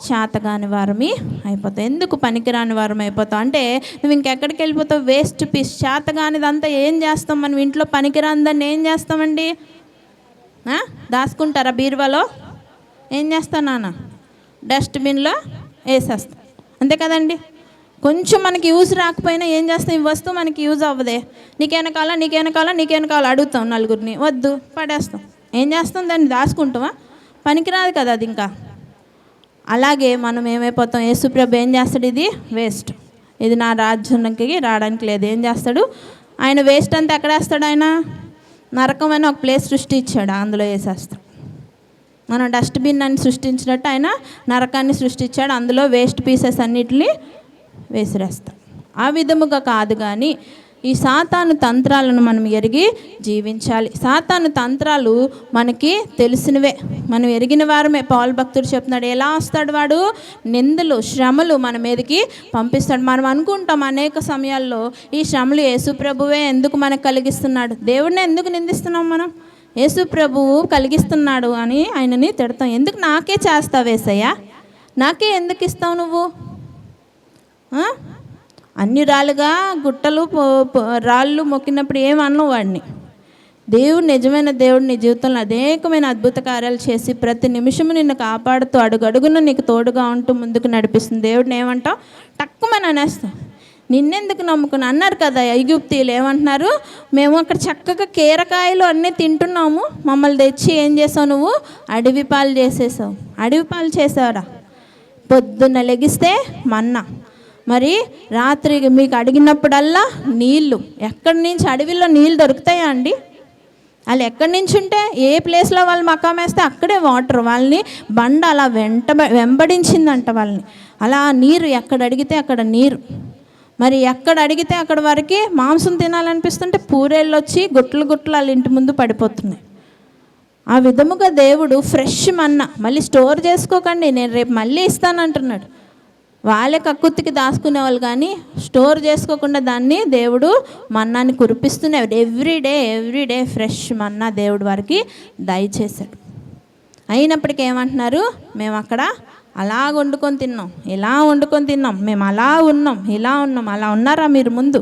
చేతగాని వారమి అయిపోతాం. ఎందుకు పనికిరాని వారం అయిపోతాం అంటే నువ్వు ఇంకెక్కడికి వెళ్ళిపోతావు? Waste piece. చేతగానిదంతా ఏం చేస్తాం? మనం ఇంట్లో పనికిరానిదాన్ని ఏం చేస్తామండి? దాచుకుంటారా బీరువాలో? ఏం చేస్తాను నాన్న? డస్ట్బిన్లో వేసేస్తాం. అంతే కదండి. కొంచెం మనకి యూజ్ రాకపోయినా ఏం చేస్తాం? ఈ వస్తువు మనకి యూజ్ అవ్వదే, నీకేమైనా కావాలా అడుగుతాం నలుగురిని, వద్దు పడేస్తాం. ఏం చేస్తాం? దాన్ని దాచుకుంటామా? పనికిరాదు కదా అది. ఇంకా అలాగే మనం ఏమైపోతాం? యేసుప్రభు ఏం చేస్తాడు? ఇది వేస్ట్, ఇది నా రాజ్యానికి రావడానికి లేదు. ఏం చేస్తాడు ఆయన? వేస్ట్ అంతా ఎక్కడ వేస్తాడు ఆయన? నరకం అని ఒక ప్లేస్ సృష్టించాడు, అందులో వేసేస్తాడు. మనం డస్ట్బిన్ అని సృష్టించినట్టు ఆయన నరకాన్ని సృష్టించాడు, అందులో వేస్ట్ పీసెస్ అన్నిటిని వేసిరేస్తాడు. ఆ విధముగా కాదు, కానీ ఈ సాతాను తంత్రాలను మనం ఎరిగి జీవించాలి. సాతాను తంత్రాలు మనకి తెలిసినవే, మనం ఎరిగిన వారమే. పౌలు భక్తుడు చెప్తున్నాడు, ఎలా వస్తాడు వాడు? నిందలు, శ్రమలు మన మీదకి పంపిస్తాడు. మనం అనుకుంటాం అనేక సమయాల్లో ఈ శ్రమలు యేసు ప్రభువే ఎందుకు మనకు కలిగిస్తున్నాడు, దేవుడిని ఎందుకు నిందిస్తున్నాం మనం? యేసు ప్రభువు కలిగిస్తున్నాడు అని ఆయనని తిడతాం. ఎందుకు నాకే చేస్తావు యేసయ్యా? నాకే ఎందుకు ఇస్తావు నువ్వు? అన్ని రాళ్ళుగా గుట్టలు రాళ్ళు మొక్కినప్పుడు ఏమన్నావు వాడిని? దేవుడు నిజమైన దేవుడు నీ జీవితంలో అనేకమైన అద్భుత కార్యాలు చేసి ప్రతి నిమిషము నిన్ను కాపాడుతూ అడుగడుగున నీకు తోడుగా ఉంటూ ముందుకు నడిపిస్తుంది. దేవుడిని ఏమంటావు? తక్కువని అనేస్తాం. నిన్నెందుకు నమ్ముకుని అన్నారు కదా ఐగుప్తీయులు. ఏమంటున్నారు? మేము అక్కడ చక్కగా కీరకాయలు అన్నీ తింటున్నాము, మమ్మల్ని తెచ్చి ఏం చేసావు నువ్వు? అడవి పాలు చేసేసావు. అడవి పాలు చేసావురా. పొద్దున్న లెగిస్తే మన్నా, మరి రాత్రి మీకు అడిగినప్పుడల్లా నీళ్ళు. ఎక్కడి నుంచి? అడవిలో నీళ్ళు దొరుకుతాయా అండి? వాళ్ళు ఎక్కడి నుంచి ఉంటే ఏ ప్లేస్లో వాళ్ళు మకాం వేస్తే అక్కడే వాటర్. వాళ్ళని బండ అలా వెంబడించిందంట వాళ్ళని. అలా నీరు ఎక్కడ అడిగితే అక్కడ నీరు. మరి ఎక్కడ అడిగితే అక్కడ వరకు మాంసం తినాలనిపిస్తుంటే పూరేళ్ళు వచ్చి గుట్లు గుట్లు వాళ్ళ ఇంటి ముందు పడిపోతున్నాయి. ఆ విధముగా దేవుడు ఫ్రెష్ మన్నా మళ్ళీ స్టోర్ చేసుకోకండి, నేను రేపు మళ్ళీ ఇస్తానంటున్నాడు. వాళ్ళే కక్కుర్తికి దాచుకునేవాళ్ళు, కానీ స్టోర్ చేసుకోకుండా దాన్ని దేవుడు మన్నాన్ని కురిపిస్తున్నారు. ఎవ్రీడే ఫ్రెష్ మన్నా దేవుడు వారికి దయచేశాడు. అయినప్పటికీ ఏమంటున్నారు? మేము అక్కడ అలా వండుకొని తిన్నాం, ఇలా వండుకొని తిన్నాం, మేము అలా ఉన్నాం, ఇలా ఉన్నాం. అలా ఉన్నారా మీరు? ముందు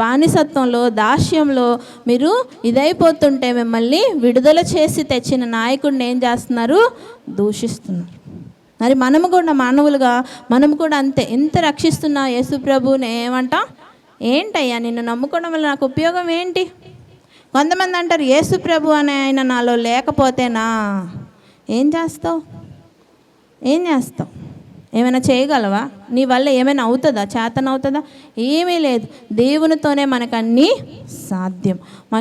బానిసత్వంలో దాస్యంలో మీరు ఇదైపోతుంటే మిమ్మల్ని విడుదల చేసి తెచ్చిన నాయకుడిని ఏం చేస్తున్నారు? దూషిస్తున్నారు. మరి మనము కూడా మానవులుగా మనము కూడా అంతే. ఎంత రక్షిస్తున్నా యేసు ప్రభువుని ఏమంటాం? ఏంటయ్యా నిన్ను నమ్ముకోవడం వల్ల నాకు ఉపయోగం ఏంటి? కొంతమంది అంటారు యేసు ప్రభు అనే ఆయన నాలో లేకపోతేనా. ఏం చేస్తావు? ఏమైనా చేయగలవా? నీ వల్ల ఏమైనా అవుతుందా? చేతనవుతుందా? ఏమీ లేదు. దేవునితోనే మనకు అన్నీ సాధ్యం.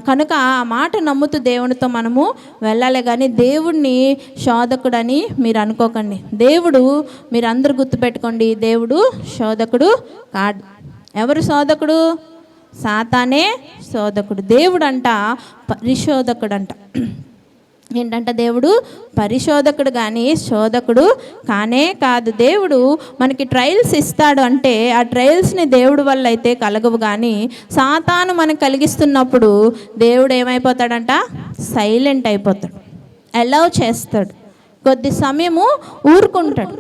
కనుక ఆ మాట నమ్ముతూ దేవునితో మనము వెళ్ళాలి. కానీ దేవుడిని శోధకుడని మీరు అనుకోకండి. దేవుడు, మీరు అందరూ గుర్తుపెట్టుకోండి, దేవుడు శోధకుడు కాదు. ఎవరు శోధకుడు? సాతానే శోధకుడు. దేవుడు అంట పరిశోధకుడు అంట. ఏంటంట? దేవుడు పరిశోధకుడు కానీ శోధకుడు కానే కాదు. దేవుడు మనకి ట్రయల్స్ ఇస్తాడు అంటే ఆ ట్రయల్స్ని దేవుడు వల్ల అయితే కలగవు. కానీ సాతాను మనకు కలిగిస్తున్నప్పుడు దేవుడు ఏమైపోతాడంట? సైలెంట్ అయిపోతాడు, అలౌ చేస్తాడు, కొద్ది సమయము ఊరుకుంటాడు.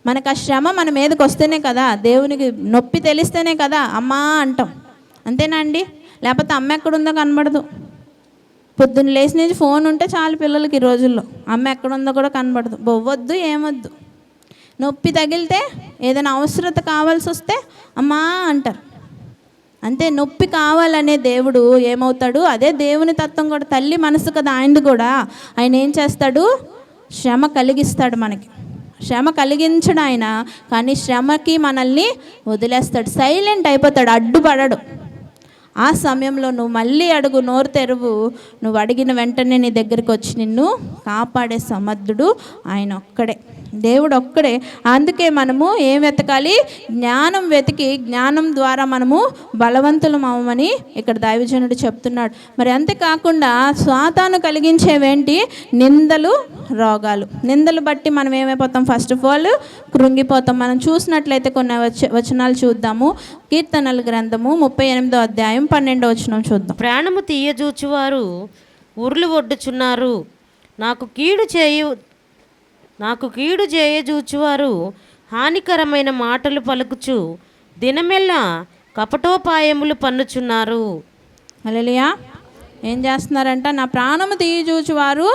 మనకు ఆ శ్రమ మన మీదకి వస్తేనే కదా, దేవునికి నొప్పి తెలిస్తేనే కదా అమ్మా అంటాం. అంతేనా అండి? లేకపోతే అమ్మ ఎక్కడుందో కనబడదు. పొద్దున్న లేచి నుంచి ఫోన్ ఉంటే చాలు పిల్లలకి ఈ రోజుల్లో. అమ్మ ఎక్కడుందో కూడా కనబడదు. బొవ్వద్దు, ఏమొద్దు. నొప్పి తగిలితే ఏదైనా అవసరత కావాల్సి వస్తే అమ్మా అంటారు. అంతే. నొప్పి కావాలనే దేవుడు ఏమవుతాడు? అదే దేవుని తత్వం కూడా. తల్లి మనసు కదా ఆయనది కూడా. ఆయన ఏం చేస్తాడు? శ్రమ కలిగిస్తాడు మనకి. శ్రమ కలిగించడు ఆయన, కానీ శ్రమకి మనల్ని వదిలేస్తాడు. సైలెంట్ అయిపోతాడు, అడ్డుపడడు. ఆ సమయంలో నువ్వు మళ్ళీ అడుగు, నోరు తెరువు. నువ్వు అడిగిన వెంటనే నీ దగ్గరికి వచ్చి నిన్ను కాపాడే సమర్థుడు ఆయన ఒక్కడే, దేవుడు ఒక్కడే. అందుకే మనము ఏం వెతకాలి? జ్ఞానం వెతికి జ్ఞానం ద్వారా మనము బలవంతులం అవ్వమని ఇక్కడ దైవజనుడు చెప్తున్నాడు. మరి అంతేకాకుండా సాతాను కలిగించేవేంటి? నిందలు, రోగాలు. నిందలు బట్టి మనం ఏమైపోతాం? ఫస్ట్ ఆఫ్ ఆల్ కృంగిపోతాం. మనం చూసినట్లయితే కొన్ని వచనాలు చూద్దాము. కీర్తనల గ్రంథము 38వ అధ్యాయం 12వ వచనం చూద్దాం. ప్రాణము తీయజూచువారు ఉరులు ఒడ్డుచున్నారు, నాకు కీడు చేయజూచువారు హానికరమైన మాటలు పలుకుచు దినమెల్లా కపటోపాయములు పన్నుచున్నారు. హల్లెలూయా. ఏం చేస్తున్నారంట? నా ప్రాణము తీయజూచువారు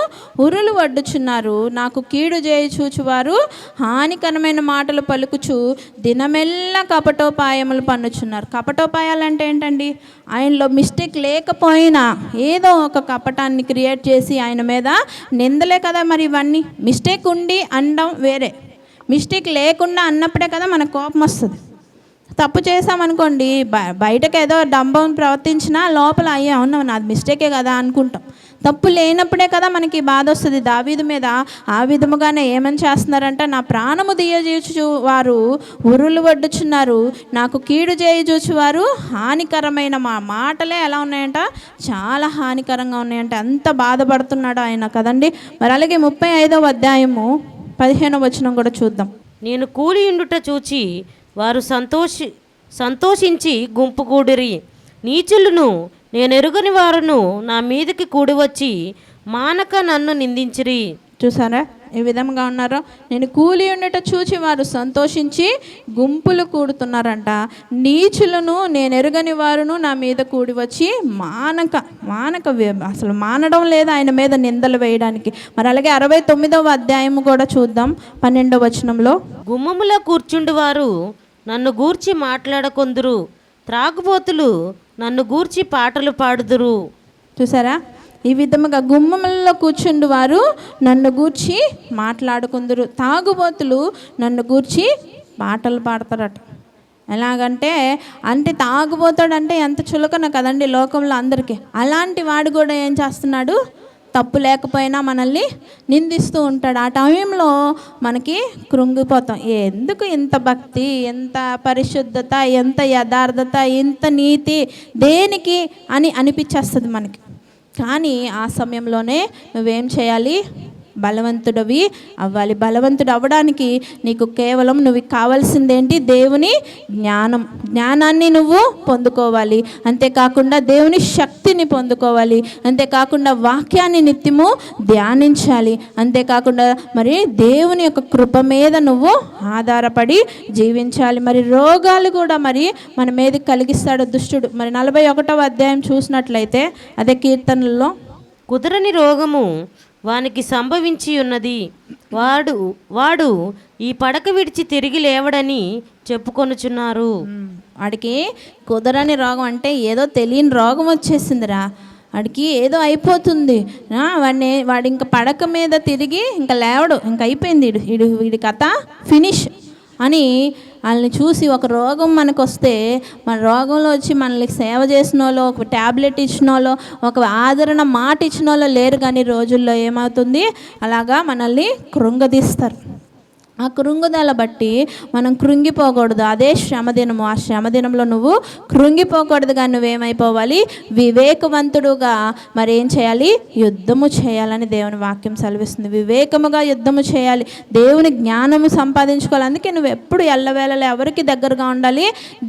ఉరులు వడ్డుచున్నారు, నాకు కీడు చేయుచూచువారు హానికరమైన మాటలు పలుకుచు దినమెల్లా కపటోపాయములు పన్నుచున్నారు. కపటోపాయాలు అంటే ఏంటండి? ఆయనలో మిస్టేక్ లేకపోయినా ఏదో ఒక కపటాన్ని క్రియేట్ చేసి ఆయన మీద నిందలే కదా. మరి ఇవన్నీ మిస్టేక్ ఉండి అనడం వేరే, మిస్టేక్ లేకుండా అన్నప్పుడే కదా మనకు కోపం వస్తుంది. తప్పు చేసామనుకోండి, బయటకు ఏదో డంబం ప్రవర్తించినా లోపల అయ్యా అవునా నాది మిస్టేకే కదా అనుకుంటాం. తప్పు లేనప్పుడే కదా మనకి బాధ వస్తుంది. దావీదు మీద ఆ విధముగానే ఏమని చేస్తున్నారంట? నా ప్రాణము తీయజూచు వారు ఉరులు వడ్డుచున్నారు, నాకు కీడు చేయజూచు వారు హానికరమైన మాటలే ఎలా ఉన్నాయంట? చాలా హానికరంగా ఉన్నాయంట. అంత బాధపడుతున్నాడు ఆయన కదండి. మరి అలాగే 35వ అధ్యాయము 15వ వచనం కూడా చూద్దాం. నేను కూలియుండుట చూచి వారు సంతోషించి గుంపుకూడిరి, నీచులను నేనెరుగని వారును నా మీదకి కూడి వచ్చి మానక నన్ను నిందించిరి. చూసారా? ఈ విధంగా ఉన్నారో నేను కూలి ఉండట చూచి వారు సంతోషించి గుంపులు కూడుతున్నారంట. నీచులను నేను ఎరుగని వారును నా మీద కూడి వచ్చి అసలు మానడం లేదు ఆయన మీద నిందలు వేయడానికి. మరి అలాగే 69వ అధ్యాయము కూడా చూద్దాం 12వ వచనంలో. గుమ్మములో కూర్చుండు వారు నన్ను గూర్చి మాట్లాడకొందురు, త్రాగుబోతులు నన్ను గూర్చి పాటలు పాడుదురు. చూసారా, ఈ విధముగా గుమ్మములలో కూర్చుండు వారు నన్ను గూర్చి మాట్లాడుకుందరు, తాగుబోతులు నన్ను గూర్చి పాటలు పాడతారట. అంటే తాగుబోతాడు అంటే ఎంత చులకన కదండి లోకంలో అందరికీ. అలాంటి వాడు కూడా ఏం చేస్తున్నాడు, తప్పు లేకపోయినా మనల్ని నిందిస్తూ ఉంటాడు. ఆ టైంలో మనకి కృంగిపోతాం. ఎందుకు ఇంత భక్తి, ఎంత పరిశుద్ధత, ఎంత యథార్థత, ఇంత నీతి దేనికి అని అనిపించేస్తుంది మనకి. కానీ ఆ సమయంలోనే నువ్వేం చేయాలి, బలవంతుడివి అవ్వాలి. బలవంతుడు అవ్వడానికి నీకు కేవలం నువ్వు కావాల్సిందేంటి, దేవుని జ్ఞానాన్ని నువ్వు పొందుకోవాలి. అంతేకాకుండా దేవుని శక్తిని పొందుకోవాలి. అంతేకాకుండా వాక్యాన్ని నిత్యము ధ్యానించాలి. అంతేకాకుండా మరి దేవుని యొక్క కృప మీద నువ్వు ఆధారపడి జీవించాలి. మరి రోగాలు కూడా మరి మన మీద కలిగిస్తాడు దుష్టుడు. మరి 41వ అధ్యాయం చూసినట్లయితే అదే కీర్తనల్లో, కుదరని రోగము వానికి సంభవించి ఉన్నది, వాడు ఈ పడక విడిచి తిరిగి లేవడని చెప్పుకొనుచున్నారు. వాడికి కుదరని రోగం అంటే ఏదో తెలియని రోగం వచ్చేసిందిరా, వాడికి ఏదో అయిపోతుంది, వాడు ఇంకా పడక మీద తిరిగి ఇంకా లేవడు, ఇంకా అయిపోయింది, వీడి కథ ఫినిష్ అని వాళ్ళని చూసి, ఒక రోగం మనకు వస్తే మన రోగంలో వచ్చి మనల్ని సేవ చేసిన వాళ్ళు, ఒక ట్యాబ్లెట్ ఇచ్చిన వాళ్ళు, ఒక ఆదరణ మాట ఇచ్చిన వాళ్ళు లేరు. కానీ రోజుల్లో ఏమవుతుంది, అలాగా మనల్ని కృంగదీస్తారు. ఆ కృంగుదల బట్టి మనం కృంగిపోకూడదు. అదే శ్రమదినము. ఆ శ్రమదినంలో నువ్వు కృంగిపోకూడదు. కానీ నువ్వేమైపోవాలి, వివేకవంతుడుగా మరి ఏం చేయాలి, యుద్ధము చేయాలని దేవుని వాక్యం సెలవిస్తుంది. వివేకముగా యుద్ధము చేయాలి, దేవుని జ్ఞానము సంపాదించుకోవాలి. అందుకే నువ్వు ఎప్పుడు ఎల్లవేళలో ఎవరికి దగ్గరగా ఉండాలి,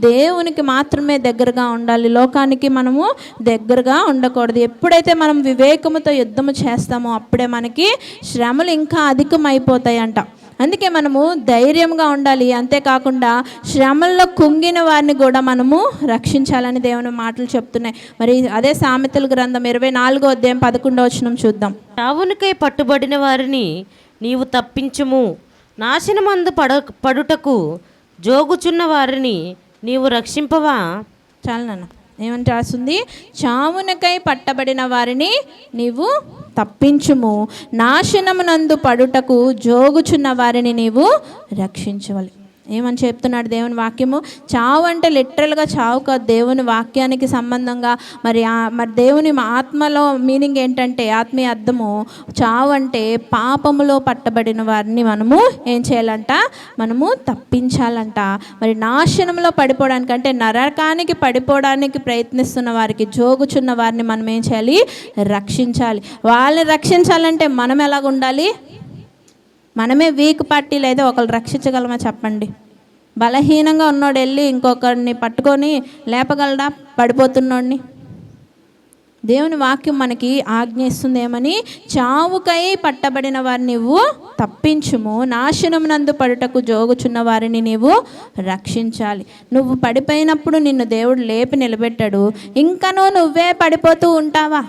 దేవునికి మాత్రమే దగ్గరగా ఉండాలి. లోకానికి మనము దగ్గరగా ఉండకూడదు. ఎప్పుడైతే మనం వివేకముతో యుద్ధము చేస్తామో అప్పుడే మనకి శ్రమలు ఇంకా అధికమైపోతాయంట. అందుకే మనము ధైర్యంగా ఉండాలి. అంతేకాకుండా శ్రమల్లో కుంగిన వారిని కూడా మనము రక్షించాలని దేవుని మాటలు చెప్తున్నాయి. మరి అదే సామెతల గ్రంథం 24వ అధ్యాయం 11వ వచనం చూద్దాం. చావునికై పట్టుబడిన వారిని నీవు తప్పించుము, నాశనమందు పడుటకు జోగుచున్న వారిని నీవు రక్షింపవా. చాలా నాన్న ఏమంటే రాస్తుంది, చావునకై పట్టబడిన వారిని నీవు తప్పించుము, నాశనమునందు పడుటకు జోగుచున్న వారిని నీవు రక్షించవాలి. ఏమని చెప్తున్నాడు దేవుని వాక్యము. చావు అంటే లిటరల్గా చావు కాదు, దేవుని వాక్యానికి సంబంధంగా మరి దేవుని ఆత్మలో మీనింగ్ ఏంటంటే, ఆత్మీయ అర్థము చావు అంటే పాపములో పట్టబడిన వారిని మనము ఏం చేయాలంట, మనము తప్పించాలంట. మరి నాశనంలో పడిపోవడానికి అంటే నరకానికి పడిపోవడానికి ప్రయత్నిస్తున్న వారికి, జోగుచున్న వారిని మనం ఏం చేయాలి, రక్షించాలి. వాళ్ళని రక్షించాలంటే మనం ఎలాగ ఉండాలి, మనమే వీక్ పార్టీలు అయితే ఒకళ్ళు రక్షించగలమా చెప్పండి. బలహీనంగా ఉన్నోడు వెళ్ళి ఇంకొకరిని పట్టుకొని లేపగలడా పడిపోతున్నోడిని? దేవుని వాక్యం మనకి ఆజ్ఞిస్తుంది ఏమని, చావుకై పట్టబడిన వారిని నీవు తప్పించుము, నాశనమునందు పడుటకు జోగుచున్న వారిని నీవు రక్షించాలి. నువ్వు పడిపోయినప్పుడు నిన్ను దేవుడు లేపి నిలబెట్టాడు, ఇంకనూ నువ్వే పడిపోతూ ఉంటావా?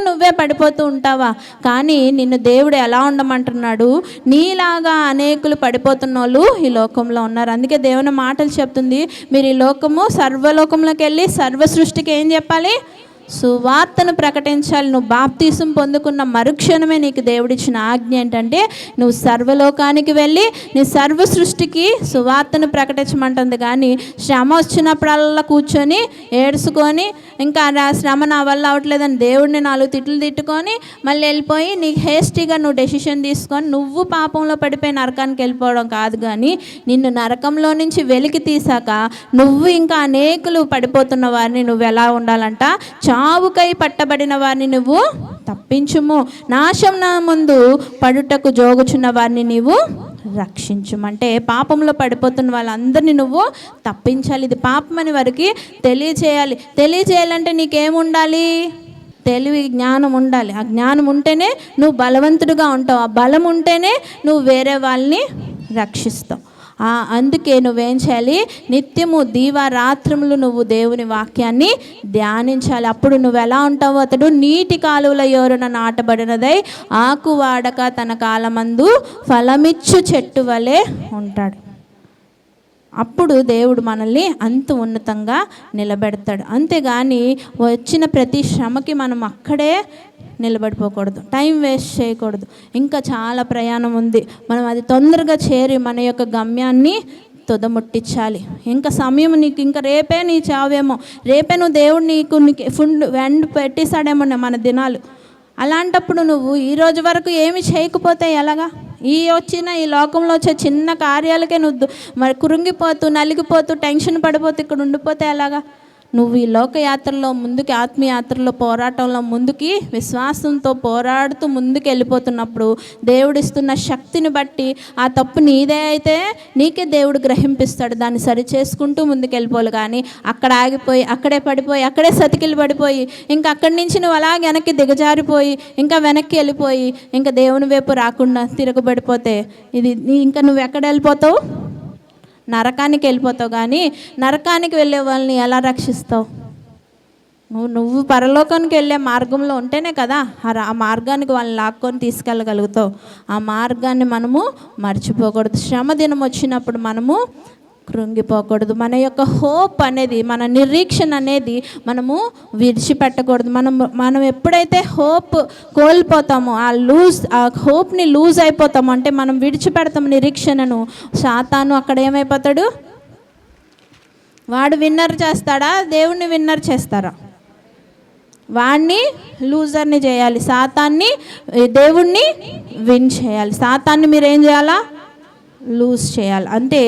నువ్వే పడిపోతూ ఉంటావా? కానీ నిన్ను దేవుడు ఎలా ఉండమంటున్నాడు, నీలాగా అనేకులు పడిపోతున్న వాళ్ళు ఈ లోకంలో ఉన్నారు. అందుకే దేవుని మాటలు చెప్తుంది, మీరు ఈ లోకము సర్వలోకంలోకి వెళ్ళి సర్వ సృష్టికి ఏం చెప్పాలి, సువార్తను ప్రకటించాలి. నువ్వు బాప్తీసం పొందుకున్న మరుక్షణమే నీకు దేవుడిచ్చిన ఆజ్ఞ ఏంటంటే, నువ్వు సర్వలోకానికి వెళ్ళి నీ సర్వ సృష్టికి సువార్తను ప్రకటించమంటుంది. కానీ శ్రమ వచ్చినప్పుడల్లా కూర్చొని ఏడ్చుకొని, ఇంకా శ్రమ నా వల్ల అవట్లేదని దేవుడిని 4 తిట్లు తిట్టుకొని మళ్ళీ వెళ్ళిపోయి నీ హేస్టీగా నువ్వు డెసిషన్ తీసుకొని నువ్వు పాపంలో పడిపోయి నరకానికి వెళ్ళిపోవడం కాదు. కానీ నిన్ను నరకంలో నుంచి వెలికి తీసాక నువ్వు ఇంకా అనేకులు పడిపోతున్న వారిని నువ్వు ఎలా ఉండాలంట, చావుకై పట్టబడిన వారిని నువ్వు తప్పించుము, నాశనం ముందు పడుటకు జోగుచున్న వారిని నీవు రక్షించుమంటే పాపంలో పడిపోతున్న వాళ్ళందరినీ నువ్వు తప్పించాలి. ఇది పాపం అని వారికి తెలియచేయాలంటే నీకేముండాలి, తెలివి జ్ఞానం ఉండాలి. ఆ జ్ఞానం ఉంటేనే నువ్వు బలవంతుడిగా ఉంటావు. ఆ బలం ఉంటేనే నువ్వు వేరే వాళ్ళని రక్షిస్తావు. అందుకే నువ్వేం చేయాలి? నిత్యము దీవారాత్రములు నువ్వు దేవుని వాక్యాన్ని ధ్యానించాలి. అప్పుడు నువ్వు ఎలా ఉంటావు? అతడు నీటి కాలువల యోరున నాటబడినదై ఆకు వాడక తన కాలమందు ఫలమిచ్చు చెట్టు వలె ఉంటాడు. అప్పుడు దేవుడు మనల్ని అంత ఉన్నతంగా నిలబెడతాడు. అంతేగాని వచ్చిన ప్రతి శ్రమకి మనం అక్కడే నిలబడిపోకూడదు, టైం వేస్ట్ చేయకూడదు. ఇంకా చాలా ప్రయాణం ఉంది, మనం అది తొందరగా చేరి మన యొక్క గమ్యాన్ని తుదముట్టించాలి. ఇంకా సమయం నీకు ఇంకా రేపే నీ చావేమో, రేపే నువ్వు దేవుడు నీకు ఫుడ్ వెండ్ పెట్టేశాడేమో మన దినాలు. అలాంటప్పుడు నువ్వు ఈ రోజు వరకు ఏమి చేయకపోతే ఎలాగా? ఈ లోకంలో వచ్చే చిన్న కార్యాలకే నువ్వు మరి కురుంగిపోతూ నలిగిపోతూ టెన్షన్ పడిపోతూ ఇక్కడ ఉండిపోతే ఎలాగా? నువ్వు ఈ లోకయాత్రలో ముందుకి, ఆత్మయాత్రలో పోరాటంలో ముందుకి విశ్వాసంతో పోరాడుతూ ముందుకు వెళ్ళిపోతున్నప్పుడు దేవుడిస్తున్న శక్తిని బట్టి ఆ తప్పు నీదే అయితే నీకే దేవుడు గ్రహింపిస్తాడు. దాన్ని సరి చేసుకుంటూ ముందుకు వెళ్ళిపోవాలి. కానీ అక్కడ ఆగిపోయి, అక్కడే పడిపోయి, అక్కడే సతికిలు పడిపోయి, ఇంకా అక్కడి నుంచి నువ్వు అలా వెనక్కి దిగజారిపోయి, ఇంకా వెనక్కి వెళ్ళిపోయి, ఇంకా దేవుని వైపు రాకుండా తిరగబడిపోతే ఇంకా నువ్వు ఎక్కడ వెళ్ళిపోతావు? నరకానికి వెళ్ళిపోతావు. కానీ నరకానికి వెళ్ళే వాళ్ళని ఎలా రక్షిస్తావు? నువ్వు పరలోకానికి వెళ్ళే మార్గంలో ఉంటేనే కదా ఆ మార్గానికి వాళ్ళని లాక్కొని తీసుకెళ్ళగలుగుతావు. ఆ మార్గాన్ని మనము మర్చిపోకూడదు. శ్రమ దినం వచ్చినప్పుడు మనము కృంగిపోకూడదు. మన యొక్క హోప్ అనేది, మన నిరీక్షణ అనేది మనము విడిచిపెట్టకూడదు. మనం ఎప్పుడైతే హోప్ కోల్పోతామో, ఆ హోప్ని లూజ్ అయిపోతాము, అంటే మనం విడిచిపెడతాము నిరీక్షణను, సాతాను అక్కడ ఏమైపోతాడు? వాడు విన్నర్ చేస్తాడా? దేవుణ్ణి విన్నర్ చేస్తారా? వాడిని లూజర్ని చేయాలి. సాతాన్ని, దేవుణ్ణి విన్ చేయాలి. సాతాన్ని మీరు ఏం చేయాలా? లూజ్ చేయాలి. అంటే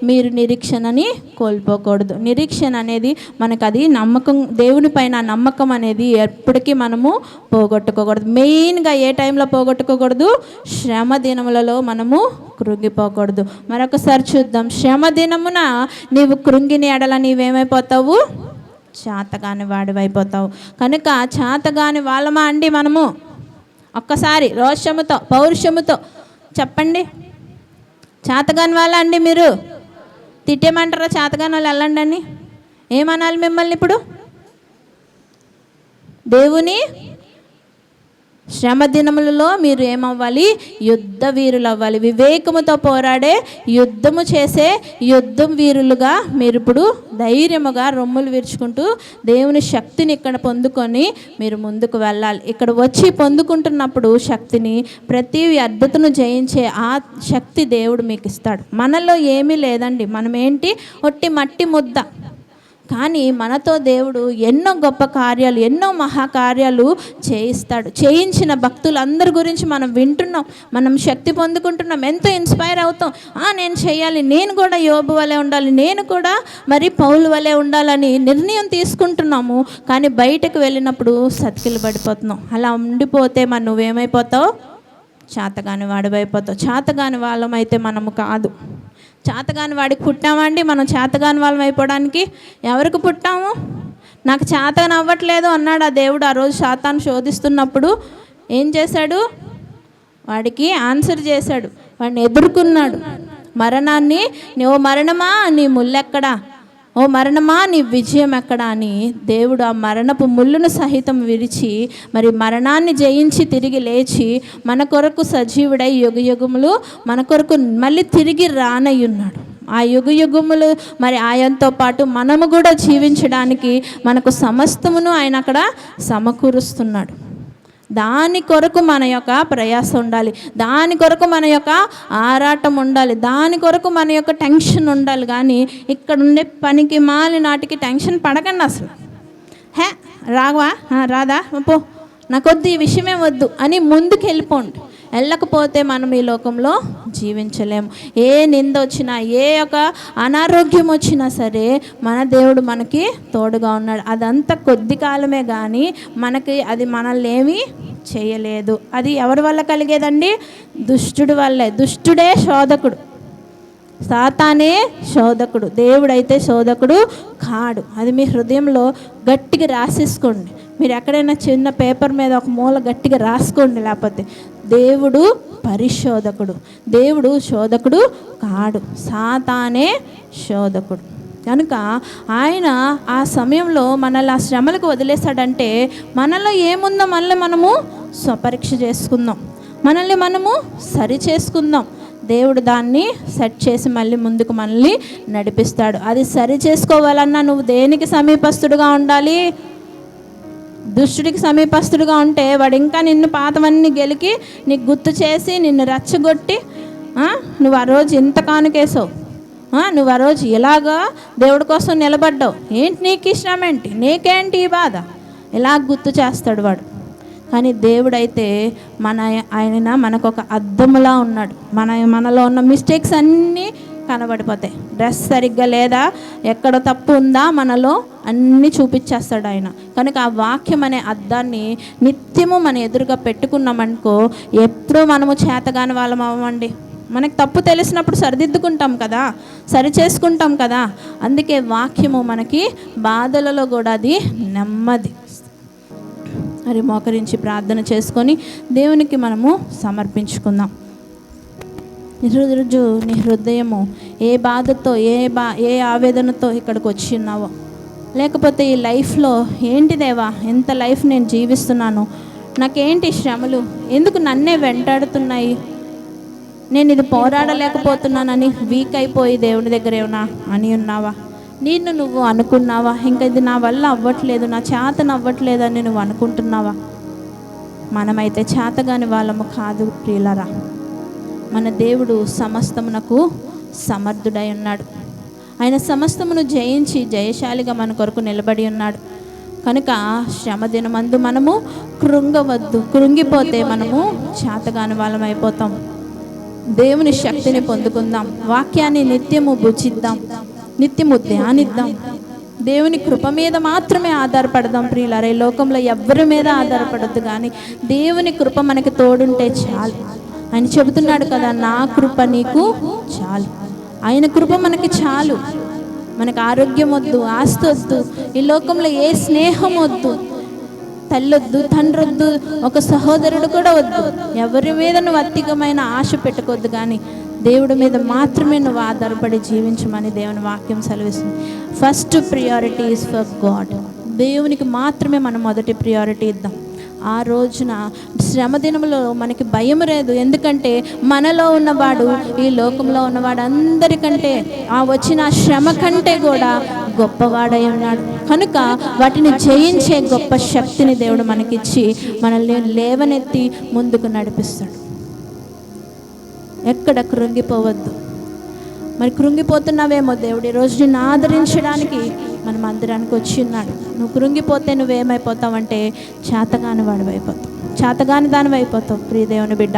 మీరు నిరీక్షణని కోల్పోకూడదు. నిరీక్షణ అనేది మనకు అది నమ్మకం, దేవుని పైన నమ్మకం అనేది ఎప్పటికీ మనము పోగొట్టుకోకూడదు. మెయిన్గా ఏ టైంలో పోగొట్టుకోకూడదు? శ్రమ దినములలో మనము కృంగిపోకూడదు. మరొకసారి చూద్దాం. శ్రమ దినమున నీవు కృంగిన ఎడల నీవేమైపోతావు? చేతగాని వాడివైపోతావు. కనుక చేతగాని వాళ్ళమా అండి మనము? ఒక్కసారి రోషముతో, పౌరుషముతో చెప్పండి. చేతగాని వాళ్ళ అండి మీరు? తిట్టేమంటారా? చేతగాని వాళ్ళు వెళ్ళండి అని ఏమనాలి మిమ్మల్ని? ఇప్పుడు దేవుని శ్రమ దినములలో మీరు ఏమవ్వాలి? యుద్ధ వీరులు అవ్వాలి. వివేకముతో పోరాడే, యుద్ధము చేసే యుద్ధం వీరులుగా మీరు ఇప్పుడు ధైర్యముగా రొమ్ములు విరుచుకుంటూ దేవుని శక్తిని ఇక్కడ పొందుకొని మీరు ముందుకు వెళ్ళాలి. ఇక్కడ వచ్చి పొందుకుంటున్నప్పుడు శక్తిని, ప్రతి వ్యర్థతను జయించే ఆ శక్తి దేవుడు మీకు ఇస్తాడు. మనలో ఏమీ లేదండి, మనం ఏంటి? ఒట్టి మట్టి ముద్ద. కానీ మనతో దేవుడు ఎన్నో గొప్ప కార్యాలు, ఎన్నో మహాకార్యాలు చేయిస్తాడు. చేయించిన భక్తులందరి గురించి మనం వింటున్నాం, మనం శక్తి పొందుకుంటున్నాం, ఎంతో ఇన్స్పైర్ అవుతాం. నేను చేయాలి, నేను కూడా యోబు వలె ఉండాలి, నేను కూడా మరి పౌలు వలె ఉండాలని నిర్ణయం తీసుకుంటున్నాము. కానీ బయటకు వెళ్ళినప్పుడు సతికిలు పడిపోతున్నాం. అలా ఉండిపోతే మరి నువ్వేమైపోతావు? చేతగాని వాడివైపోతావు. చేతగాని వాళ్ళమైతే మనము కాదు. చేతగాని వాడికి పుట్టామండి మనం? చేతగాని వాళ్ళం అయిపోవడానికి ఎవరికి పుట్టాము? నాకు చేతగాని అవ్వట్లేదు అన్నాడు ఆ దేవుడు. ఆ రోజు సాతాను శోధిస్తున్నప్పుడు ఏం చేశాడు? వాడికి ఆన్సర్ చేశాడు, వాడిని ఎదుర్కొన్నాడు. మరణాన్ని, ఓ మరణమా నీ ముల్లెక్కడా, ఓ మరణమా నీ విజయం ఎక్కడా అని దేవుడు ఆ మరణపు ముళ్ళును సహితం విరిచి మరి మరణాన్ని జయించి తిరిగి లేచి మన కొరకు సజీవుడై యుగయుగములు మన కొరకు మళ్ళీ తిరిగి రానయ్యున్నాడు. ఆ యుగయుగములు మరి ఆయనతో పాటు మనము కూడా జీవించడానికి మనకు సమస్తమును ఆయన అక్కడ సమకూరుస్తున్నాడు. దాని కొరకు మన యొక్క ప్రయాస ఉండాలి, దాని కొరకు మన యొక్క ఆరాటం ఉండాలి, దాని కొరకు మన యొక్క టెన్షన్ ఉండాలి. కానీ ఇక్కడ ఉండే పనికి మాలి నాటికి టెన్షన్ పడకండి. అసలు రావా, రాదా, పో, నాకొద్దు, ఈ విషయమే వద్దు అని ముందుకు వెళ్ళిపోండి. వెళ్ళకపోతే మనం ఈ లోకంలో జీవించలేము. ఏ నింద వచ్చినా, ఏ యొక్క అనారోగ్యం వచ్చినా సరే మన దేవుడు మనకి తోడుగా ఉన్నాడు. అదంతా కొద్ది కాలమే కానీ మనకి అది మనల్ని ఏమీ చేయలేదు. అది ఎవరి వల్ల కలిగేదండి? దుష్టుడి వల్లే. దుష్టుడే శోధకుడు, సాతానే శోధకుడు, దేవుడైతే శోధకుడు కాడు. అది మీ హృదయంలో గట్టిగా రాసేసుకోండి. మీరు ఎక్కడైనా చిన్న పేపర్ మీద ఒక మూల గట్టిగా రాసుకోండి. లేకపోతే దేవుడు పరిశోధకుడు, దేవుడు శోధకుడు కాడు, సాతానే శోధకుడు. కనుక ఆయన ఆ సమయంలో మనల్ని ఆ శ్రమలకు వదిలేశాడంటే మనలో ఏముందో మనల్ని మనము స్వపరీక్ష చేసుకుందాం, మనల్ని మనము సరి చేసుకుందాం. దేవుడు దాన్ని సెట్ చేసి మళ్ళీ ముందుకు మనల్ని నడిపిస్తాడు. అది సరి చేసుకోవాలన్నా నువ్వు దేనికి సమీపస్తుడుగా ఉండాలి? దుష్టుడికి సమీపస్తుడుగా ఉంటే వాడు ఇంకా నిన్ను పాతవన్నీ గెలికి నీకు గుర్తు చేసి నిన్ను రెచ్చగొట్టి నువ్వు ఆ రోజు ఇంత కానుకేసావు, నువ్వు ఆ రోజు ఇలాగా దేవుడి కోసం నిలబడ్డావు, ఏంటి నీకు ఇష్టం, ఏంటి నీకేంటి ఈ బాధ, ఇలా గుర్తు చేస్తాడు వాడు. కానీ దేవుడైతే ఆయన మనకు ఒక అద్దములా ఉన్నాడు. మనలో ఉన్న మిస్టేక్స్ అన్నీ కనబడిపోతాయి. డ్రెస్ సరిగ్గా లేదా, ఎక్కడ తప్పు ఉందా మనలో అన్నీ చూపించేస్తాడు ఆయన. కనుక ఆ వాక్యం అనే అద్దాన్ని నిత్యము మన ఎదురుగా పెట్టుకున్నామనుకో ఎప్పుడూ మనము చేతగాని వాళ్ళం అవ్వండి. మనకు తప్పు తెలిసినప్పుడు సరిదిద్దుకుంటాం కదా, సరి చేసుకుంటాం కదా. అందుకే వాక్యము మనకి బాధలలో కూడా అది నెమ్మది. మరి మోకరించి ప్రార్థన చేసుకొని దేవునికి మనము సమర్పించుకుందాం. ఈరోజు నీ హృదయము ఏ బాధతో ఏ ఆవేదనతో ఇక్కడికి వచ్చి ఉన్నావో, లేకపోతే ఈ లైఫ్లో ఏంటి దేవా ఎంత లైఫ్ నేను జీవిస్తున్నాను, నాకేంటి శ్రమలు, ఎందుకు నన్నే వెంటాడుతున్నాయి, నేను ఇది పోరాడలేకపోతున్నానని వీక్ అయిపోయి దేవుని దగ్గర ఏమన్నా అని ఉన్నావా? నువ్వు అనుకున్నావా ఇంకా ఇది నా వల్ల అవ్వట్లేదు, నా చేతన అవ్వట్లేదని నువ్వు అనుకుంటున్నావా? మనమైతే చేతగాని వాళ్ళము కాదు ప్రియులారా. మన దేవుడు సమస్తమునకు సమర్థుడై ఉన్నాడు. ఆయన సమస్తమును జయించి జయశాలిగా మన కొరకు నిలబడి ఉన్నాడు. కనుక శ్రమ దినమందు మనము కృంగవద్దు. కృంగిపోతే మనము చేతగాని వాళ్ళం అయిపోతాం. దేవుని శక్తిని పొందుకుందాం. వాక్యాన్ని నిత్యము భుజిద్దాం, నిత్యము ధ్యానిద్దాం. దేవుని కృప మీద మాత్రమే ఆధారపడదాం ప్రియులారా. ఈ లోకంలో ఎవరి మీద ఆధారపడద్దు, కానీ దేవుని కృప మనకి తోడుంటే చాలు. ఆయన చెబుతున్నాడు కదా, నా కృప నీకు చాలు. ఆయన కృప మనకి చాలు. మనకు ఆరోగ్యం వద్దు, ఆస్తి వద్దు, ఈ లోకంలో ఏ స్నేహం వద్దు, తల్లొద్దు, తండ్రి వద్దు, ఒక సహోదరుడు కూడా వద్దు. ఎవరి మీద నువ్వు అధికమైన ఆశ పెట్టుకోవద్దు, కానీ దేవుడి మీద మాత్రమే నువ్వు ఆధారపడి జీవించమని దేవుని వాక్యం సెలవిస్తుంది. First priority is for God. దేవునికి మాత్రమే మనం మొదటి ప్రియారిటీ ఇద్దాం. ఆ రోజున శ్రమ దినములో మనకి భయం లేదు. ఎందుకంటే మనలో ఉన్నవాడు ఈ లోకంలో ఉన్నవాడు అందరికంటే ఆ వచ్చిన శ్రమ కంటే కూడా గొప్పవాడై ఉన్నాడు. కనుక వాటిని జయించే గొప్ప శక్తిని దేవుడు మనకిచ్చి మనల్ని లేవనెత్తి ముందుకు నడిపిస్తాడు. ఎక్కడ కృంగిపోవద్దు. మరి కృంగిపోతున్నావేమో, దేవుడు ఈరోజు నిన్ను ఆదరించడానికి మన మందిరానికి వచ్చి ఉన్నాడు. నువ్వు కృంగిపోతే నువ్వేమైపోతావంటే చేతగాని వాడివి అయిపోతావు, చేతగాని దానివి అయిపోతావు. ప్రియ దేవుని బిడ్డ,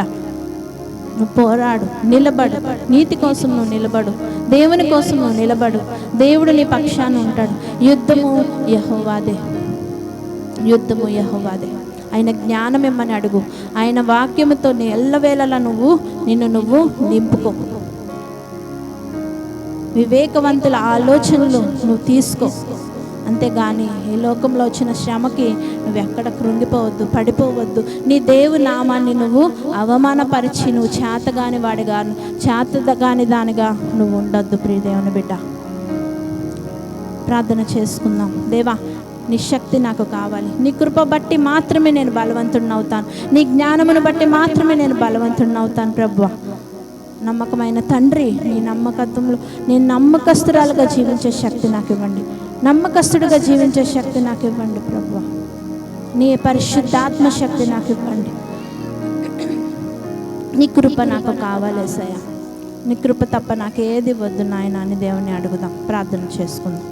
నువ్వు పోరాడు, నిలబడు, నీతి కోసం నువ్వు నిలబడు, దేవుని కోసం నువ్వు నిలబడు. దేవుడు నీ పక్షాన ఉంటాడు. యుద్ధము యెహోవాదే, యుద్ధము యెహోవాదే. ఆయన జ్ఞానం ఇమ్మని అడుగు. ఆయన వాక్యముతో నీ ఎల్లవేళలా నిన్ను నువ్వు నింపుకో. వివేకవంతుల ఆలోచనలు నువ్వు తీసుకో. అంతేగాని ఈ లోకంలో వచ్చిన శ్రమకి నువ్వు ఎక్కడ కృంగిపోవద్దు, పడిపోవద్దు. నీ దేవుని నామాన్ని నువ్వు అవమానపరిచి నువ్వు చేతగాని వాడిగా, చేతగాని దానిగా నువ్వు ఉండొద్దు. ప్రియ దేవుని బిడ్డ, ప్రార్థన చేసుకుందాం. దేవా, నీ శక్తి నాకు కావాలి. నీ కృప బట్టి మాత్రమే నేను బలవంతుడిని అవుతాను. నీ జ్ఞానమును బట్టి మాత్రమే నేను బలవంతుడిని అవుతాను. ప్రభువా, నమ్మకమైన తండ్రి, నీ నమ్మకత్వంలో నేను నమ్మకస్తురాలుగా జీవించే శక్తి నాకు ఇవ్వండి. నమ్మకస్తుడిగా జీవించే శక్తి నాకు ఇవ్వండి. ప్రభువా, నీ పరిశుద్ధాత్మ శక్తి నాకు ఇవ్వండి. నీ కృప నాకు కావాలి యేసయ్యా. నీ కృప తప్ప నాకు ఏది వద్దు నాయన అని దేవుని అడుగుదాం. ప్రార్థన చేసుకుందాం.